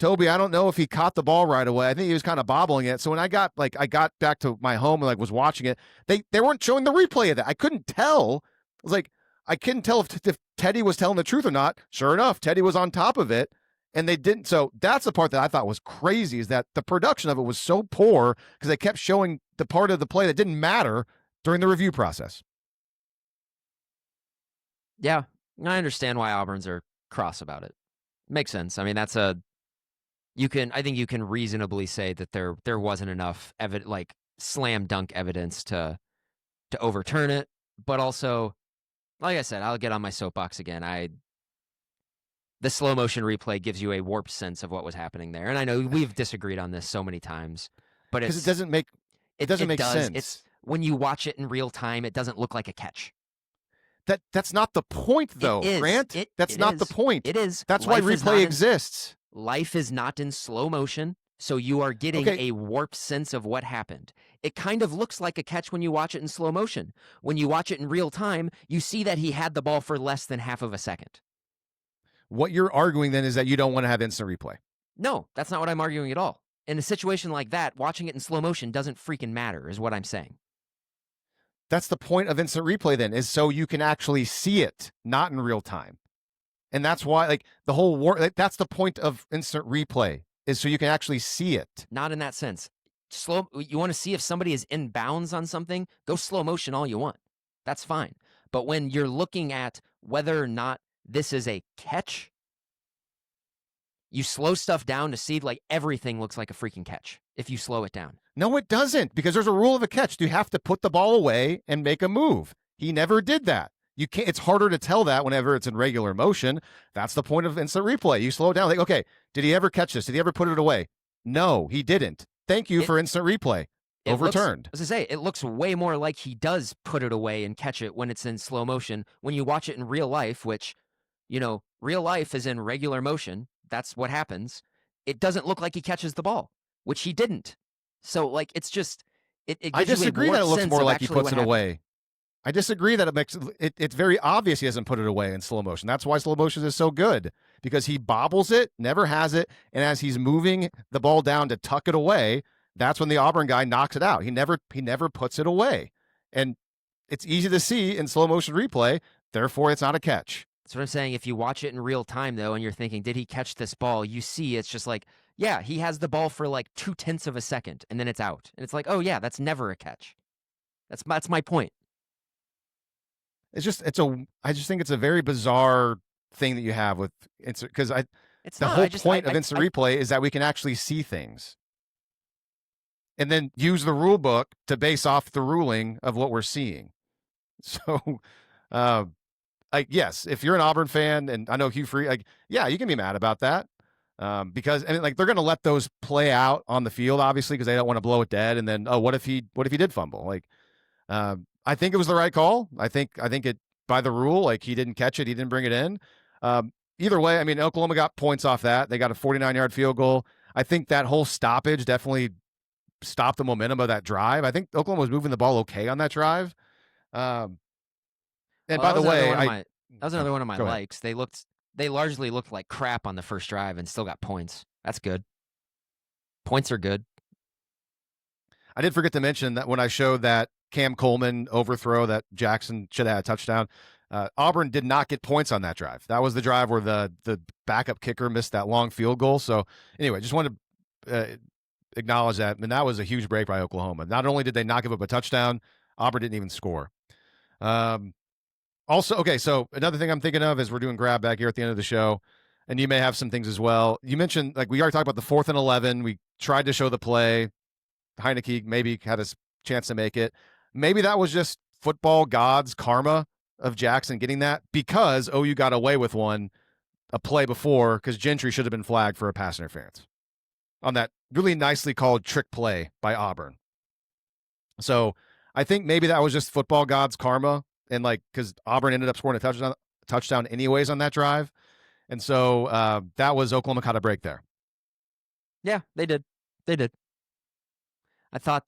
Toby, I don't know if he caught the ball right away. I think he was kind of bobbling it. So when I got back to my home and like was watching it, they weren't showing the replay of that. I couldn't tell. I was like, I couldn't tell if Teddy was telling the truth or not. Sure enough, Teddy was on top of it, and they didn't. So that's the part that I thought was crazy, is that the production of it was so poor because they kept showing the part of the play that didn't matter during the review process. Yeah, I understand why Auburns are cross about it. Makes sense. I mean, I think you can reasonably say that there wasn't enough slam dunk evidence to overturn it, but also, like I said, I'll get on my soapbox again. The slow motion replay gives you a warped sense of what was happening there, and I know we've disagreed on this so many times, but it doesn't make sense. It's when you watch it in real time, it doesn't look like a catch. That's not the point, though, Grant. That's not the point. It is. That's why replay exists. Life is not in slow motion, so you are getting a warped sense of what happened. It kind of looks like a catch when you watch it in slow motion. When you watch it in real time, you see that he had the ball for less than half of a second. What you're arguing then is that you don't want to have instant replay. No, that's not what I'm arguing at all. In a situation like that, watching it in slow motion doesn't freaking matter, is what I'm saying. That's the point of instant replay then, is so you can actually see it, not in real time. And that's why, like, the whole that's the point of instant replay, is so you can actually see it. Not in that sense. You want to see if somebody is in bounds on something, go slow motion all you want. That's fine. But when you're looking at whether or not this is a catch, you slow stuff down to see like everything looks like a freaking catch if you slow it down. No, it doesn't, because there's a rule of a catch. You have to put the ball away and make a move. He never did that. You can't. It's harder to tell that whenever it's in regular motion. That's the point of instant replay. You slow it down. Like, okay, did he ever catch this? Did he ever put it away? No, he didn't. Thank you for instant replay. Overturned. As I say, it looks way more like he does put it away and catch it when it's in slow motion. When you watch it in real life, which, real life is in regular motion. That's what happens. It doesn't look like he catches the ball, which he didn't. So, like, it's just it gives I disagree you that it looks sense more of like he actually puts it what away. I disagree that it makes it's very obvious he hasn't put it away in slow motion. That's why slow motion is so good, because he bobbles it, never has it, and as he's moving the ball down to tuck it away, that's when the Auburn guy knocks it out. He never puts it away. And it's easy to see in slow motion replay, therefore it's not a catch. That's what I'm saying. If you watch it in real time, though, and you're thinking, did he catch this ball? You see it's just like, yeah, he has the ball for like 0.2 of a second, and then it's out. And it's like, oh, yeah, that's never a catch. That's my point. I just think it's a very bizarre thing that you have with instant, because the whole point of instant replay is that we can actually see things and then use the rule book to base off the ruling of what we're seeing. So, yes, if you're an Auburn fan, and I know Hugh Free, yeah, you can be mad about that, because they're going to let those play out on the field, obviously, because they don't want to blow it dead. And then, what if he did fumble? I think it was the right call. I think it, by the rule, he didn't catch it, he didn't bring it in. Either way, I mean, Oklahoma got points off that. They got a 49-yard field goal. I think that whole stoppage definitely stopped the momentum of that drive. I think Oklahoma was moving the ball okay on that drive. And by the way, that was another one of my likes. Ahead. They largely looked like crap on the first drive and still got points. That's good. Points are good. I did forget to mention that when I showed that Cam Coleman overthrow that Jackson should have had a touchdown, Auburn did not get points on that drive. That was the drive where the backup kicker missed that long field goal. So anyway, just wanted to acknowledge that. And that was a huge break by Oklahoma. Not only did they not give up a touchdown, Auburn didn't even score. Also, okay, so another thing I'm thinking of is we're doing grab back here at the end of the show, and you may have some things as well. You mentioned, we already talked about the 4th and 11. We tried to show the play. Heineke maybe had a chance to make it. Maybe that was just football gods karma of Jackson getting that, because OU got away with a play before, because Gentry should have been flagged for a pass interference on that really nicely called trick play by Auburn. So I think maybe that was just football gods karma, and because Auburn ended up scoring a touchdown anyways on that drive. And so that was Oklahoma caught a break there. Yeah, they did. I thought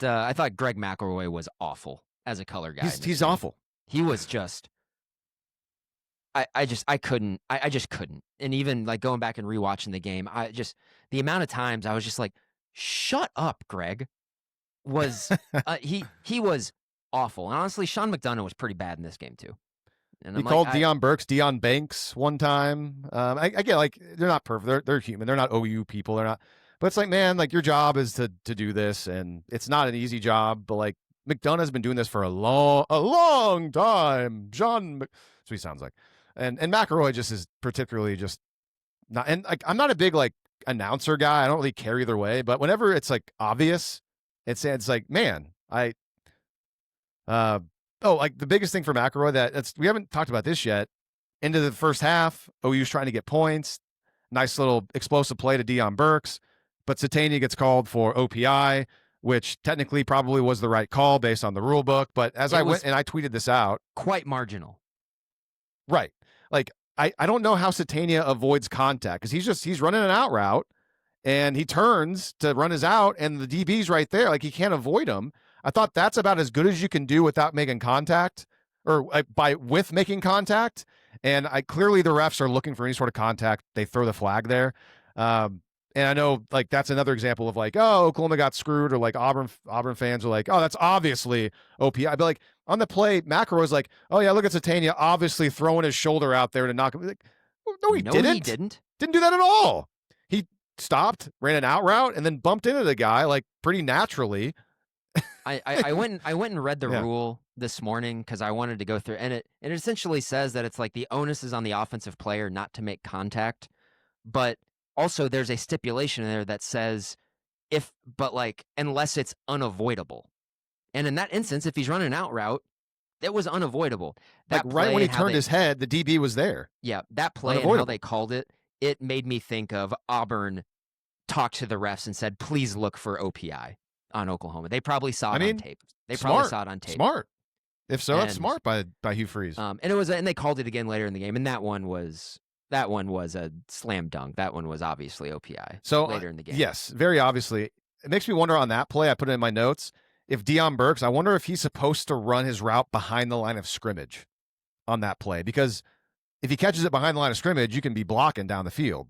Greg McElroy was awful as a color guy. He's awful. He was just. I just couldn't. And even going back and rewatching the game, the amount of times I was just like, "Shut up, Greg." Was he was awful. And honestly, Sean McDonough was pretty bad in this game too. And he called Deion Burks Deion Banks one time. I get they're not perfect. They're human. They're not OU people. They're not. But it's man, your job is to do this, and it's not an easy job. But McDonough's been doing this for a long time. That's what he sounds like. And McElroy just is particularly just not. And I'm not a big announcer guy. I don't really care either way. But whenever it's obvious, it's man, the biggest thing for McElroy we haven't talked about this yet. Into the first half, OU's trying to get points. Nice little explosive play to Deion Burks. But Satania gets called for OPI, which technically probably was the right call based on the rule book. But as I went and I tweeted this out. Quite marginal. Right. I don't know how Satania avoids contact, because he's running an out route and he turns to run his out and the DB's right there. He can't avoid him. I thought that's about as good as you can do without making contact, or with making contact. And clearly the refs are looking for any sort of contact. They throw the flag there. And I know that's another example of Oklahoma got screwed, or Auburn fans are oh, that's obviously OPI. But on the play, McElroy's oh yeah, look at Satania obviously throwing his shoulder out there to knock him. No, he didn't. He didn't. Didn't do that at all. stopped, ran an out route, and then bumped into the guy like pretty naturally. I went and read the Yeah. rule this morning because I wanted to go through, and it essentially says that it's like the onus is on the offensive player not to make contact, but also there's a stipulation in there that says unless it's unavoidable. And in that instance, if he's running an out route, it was unavoidable. Like right when he turned his head, the DB was there. Yeah, that play and how they called it, it made me think of Auburn talked to the refs and said, please look for OPI on Oklahoma. They probably saw it on tape. Probably saw it on tape. Smart. If so, that's smart by Hugh Freeze. And they called it again later in the game, and that one was a slam dunk. That one was obviously OPI. So later in the game. Yes, very obviously. It makes me wonder on that play. I put it in my notes. If Deion Burks, I wonder if he's supposed to run his route behind the line of scrimmage on that play, because if he catches it behind the line of scrimmage, you can be blocking down the field.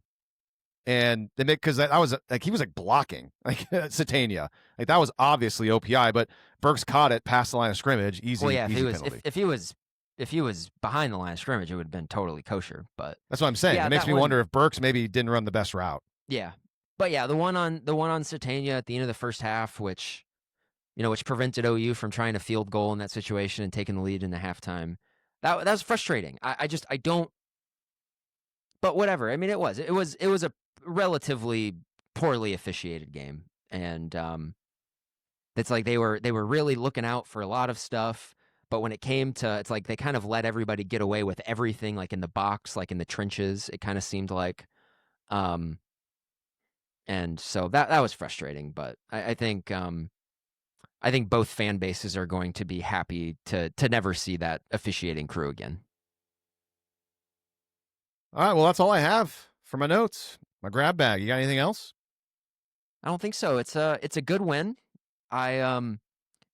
And they make, because that was like he was like blocking like Satania, like that was obviously OPI, but Burks caught it past the line of scrimmage. Easy. Well, yeah, easy if he was behind the line of scrimmage, it would have been totally kosher. But that's what I'm saying. Yeah, it makes me wonder if Burks maybe didn't run the best route. Yeah, but yeah, the one on Satania at the end of the first half, which prevented OU from trying to field goal in that situation and taking the lead into halftime. That was frustrating. I don't. But whatever. I mean, it was a relatively poorly officiated game, and it's like they were really looking out for a lot of stuff. But when it came to, it's like they kind of let everybody get away with everything, like in the box, like in the trenches. It kind of seemed like, and so that was frustrating. But I think both fan bases are going to be happy to never see that officiating crew again. All right, well, that's all I have for my notes, my grab bag. You got anything else? I don't think so. It's a good win.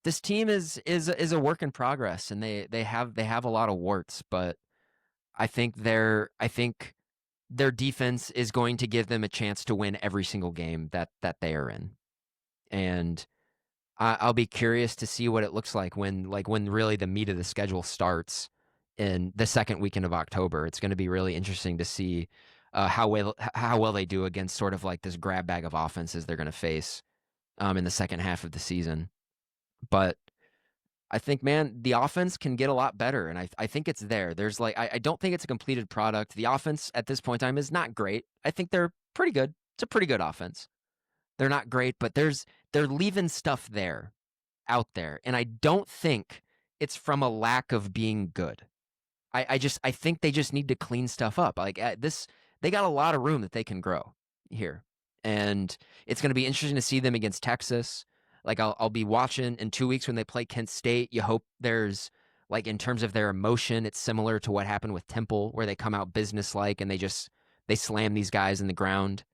This team is a work in progress, and they have a lot of warts, but I think their defense is going to give them a chance to win every single game that they are in, and I'll be curious to see what it looks like when really the meat of the schedule starts in the second weekend of October. It's going to be really interesting to see how well they do against sort of like this grab bag of offenses they're going to face in the second half of the season. But I think, man, the offense can get a lot better, and I think it's there. There's like I don't think it's a completed product. The offense at this point in time is not great. I think they're pretty good. It's a pretty good offense. They're not great, but they're leaving stuff out there, and I don't think it's from a lack of being good. I think they just need to clean stuff up. Like they got a lot of room that they can grow here, and it's going to be interesting to see them against Texas. Like I'll be watching in 2 weeks when they play Kent State. You hope there's, like, in terms of their emotion, it's similar to what happened with Temple, where they come out businesslike and they slam these guys in the ground.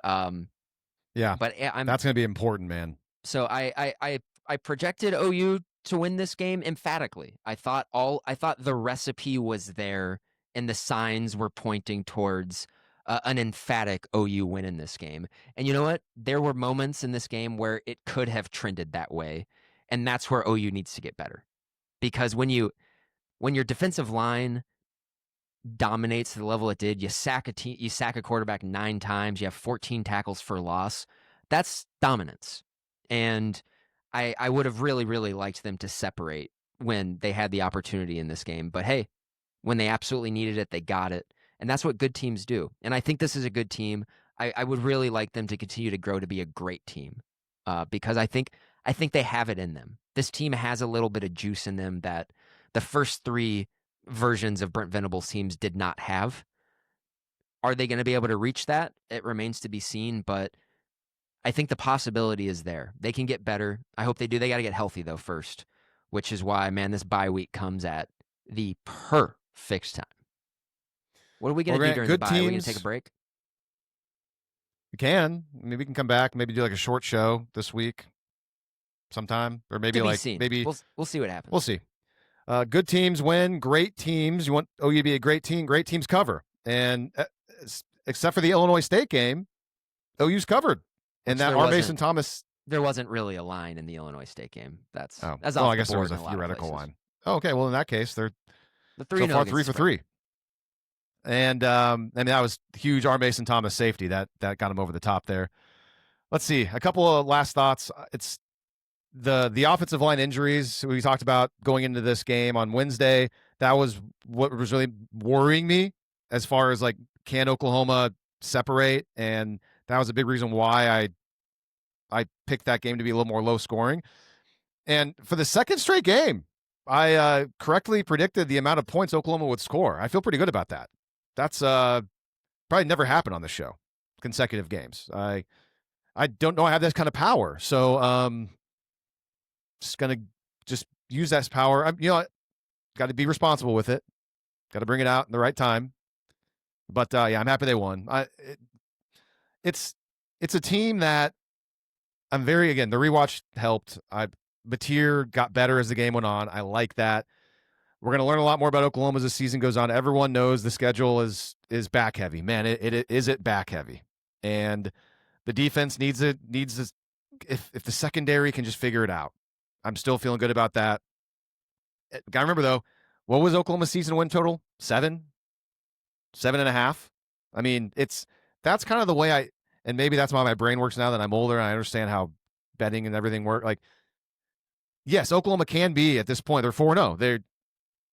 Yeah, but that's going to be important, man. So I projected OU to win this game emphatically. I thought the recipe was there, and the signs were pointing towards an emphatic OU win in this game. And you know what? There were moments in this game where it could have trended that way, and that's where OU needs to get better. Because when your defensive line dominates to the level it did, you sack a quarterback 9 times, you have 14 tackles for loss. That's dominance. And I would have really, really liked them to separate when they had the opportunity in this game. But hey, when they absolutely needed it, they got it. And that's what good teams do. And I think this is a good team. I would really like them to continue to grow to be a great team, because I think they have it in them. This team has a little bit of juice in them that the first 3 versions of Brent Venables' teams did not have. Are they going to be able to reach that? It remains to be seen, but I think the possibility is there. They can get better. I hope they do. They got to get healthy, though, first, which is why, man, this bye week comes at the perfect time. What are we going to do during the bye? Are we going to take a break? We can. Maybe we can come back, maybe do like a short show this week sometime, or maybe maybe we'll see what happens. We'll see. Good teams win. Great teams. You want OU to be a great team. Great teams cover. And except for the Illinois State game, OU's covered. And that R. Mason Thomas. There wasn't really a line in the Illinois State game. That's I guess there was a theoretical line. Oh, okay. Well, in that case, they're 3 for 3. And that was huge. R. Mason Thomas safety that got him over the top there. Let's see. A couple of last thoughts. It's the offensive line injuries we talked about going into this game on Wednesday. That was what was really worrying me as far as like, can Oklahoma separate? And that was a big reason why I picked that game to be a little more low scoring. And for the second straight game, I correctly predicted the amount of points Oklahoma would score. I feel pretty good about that. That's probably never happened on this show, consecutive games. I don't know I have that kind of power. So just going to use that power. Got to be responsible with it. Got to bring it out in the right time. But yeah, I'm happy they won. It's a team that I'm very, again, the rewatch helped. Batir got better as the game went on. I like that. We're going to learn a lot more about Oklahoma as the season goes on. Everyone knows the schedule is back heavy. Man, it is back heavy. And the defense needs this, if the secondary can just figure it out. I'm still feeling good about that. Got to remember, though, what was Oklahoma's season win total? 7.5. I mean, that's kind of the way and maybe that's why my brain works now that I'm older and I understand how betting and everything work. Like, yes, Oklahoma can be at this point. They're 4-0.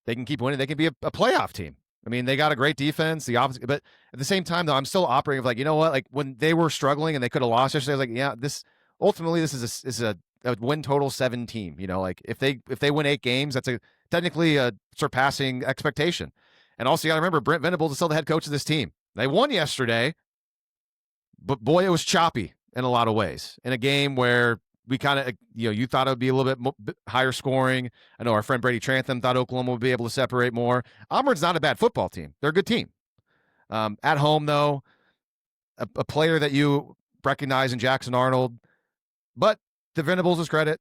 They can keep winning. They can be a playoff team. I mean, they got a great defense, the offense, but at the same time, though, I'm still operating of like, you know what? Like when they were struggling and they could have lost yesterday, I was like, yeah, this is a win total 7 team. You know, like if they win 8 games, that's technically a surpassing expectation. And also, you got to remember, Brent Venables is still the head coach of this team. They won yesterday, but boy, it was choppy in a lot of ways. In a game where we kind of, you thought it would be a little bit higher scoring. I know our friend Brady Trantham thought Oklahoma would be able to separate more. Auburn's not a bad football team. They're a good team. At home, though, a player that you recognize in Jackson Arnold. But to Venables' credit,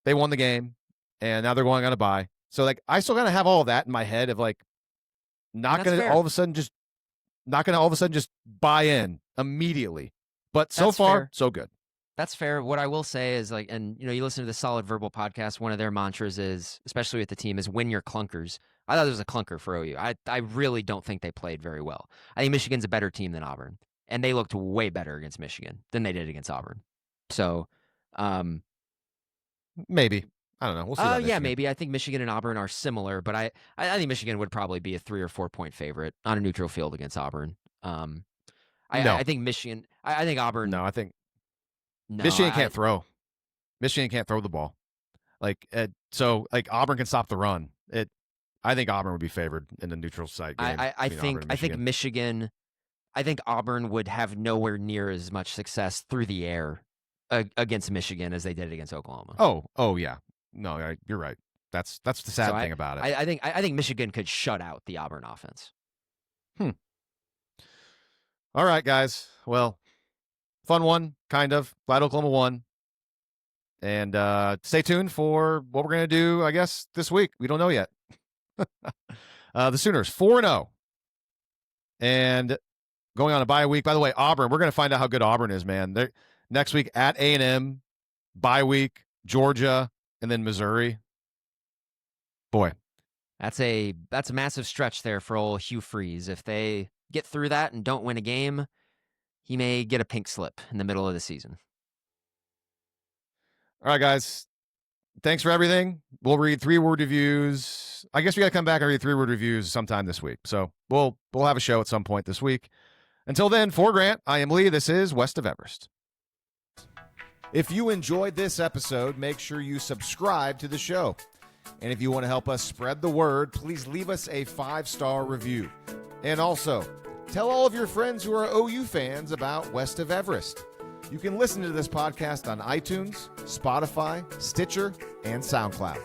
they won the game, and now they're going on a bye. So, like, I still got to have all of that in my head of, like, not going to all of a sudden just buy in immediately. But so far, so good. That's fair. What I will say is, like, and you listen to the Solid Verbal podcast, one of their mantras is, especially with the team, is win your clunkers. I thought it was a clunker for OU. I really don't think they played very well. I think Michigan's a better team than Auburn, and they looked way better against Michigan than they did against Auburn. So, maybe. I don't know. We'll see. Yeah, maybe. I think Michigan and Auburn are similar, but I think Michigan would probably be a 3 or 4 point favorite on a neutral field against Auburn. I think Michigan. I think Auburn. No, I think Michigan can't throw. Michigan can't throw the ball. Like so, like Auburn can stop the run. I think Auburn would be favored in the neutral site game. I think Michigan. I think Auburn would have nowhere near as much success through the air against Michigan as they did against Oklahoma. Oh yeah. No, you're right. That's the sad thing about it. I think Michigan could shut out the Auburn offense. All right, guys. Well, fun one, kind of. Glad Oklahoma won. And stay tuned for what we're going to do, I guess, this week. We don't know yet. The Sooners, 4-0. And going on a bye week. By the way, Auburn, we're going to find out how good Auburn is, man. They're next week at A&M, bye week, Georgia, and then Missouri. Boy. That's a massive stretch there for old Hugh Freeze. If they get through that and don't win a game, he may get a pink slip in the middle of the season. All right, guys. Thanks for everything. We'll read 3-word reviews. I guess we got to come back and read 3-word reviews sometime this week. So we'll have a show at some point this week. Until then, for Grant, I am Lee. This is West of Everest. If you enjoyed this episode, make sure you subscribe to the show. And if you want to help us spread the word, please leave us a 5-star review. And also, tell all of your friends who are OU fans about West of Everest. You can listen to this podcast on iTunes, Spotify, Stitcher, and SoundCloud.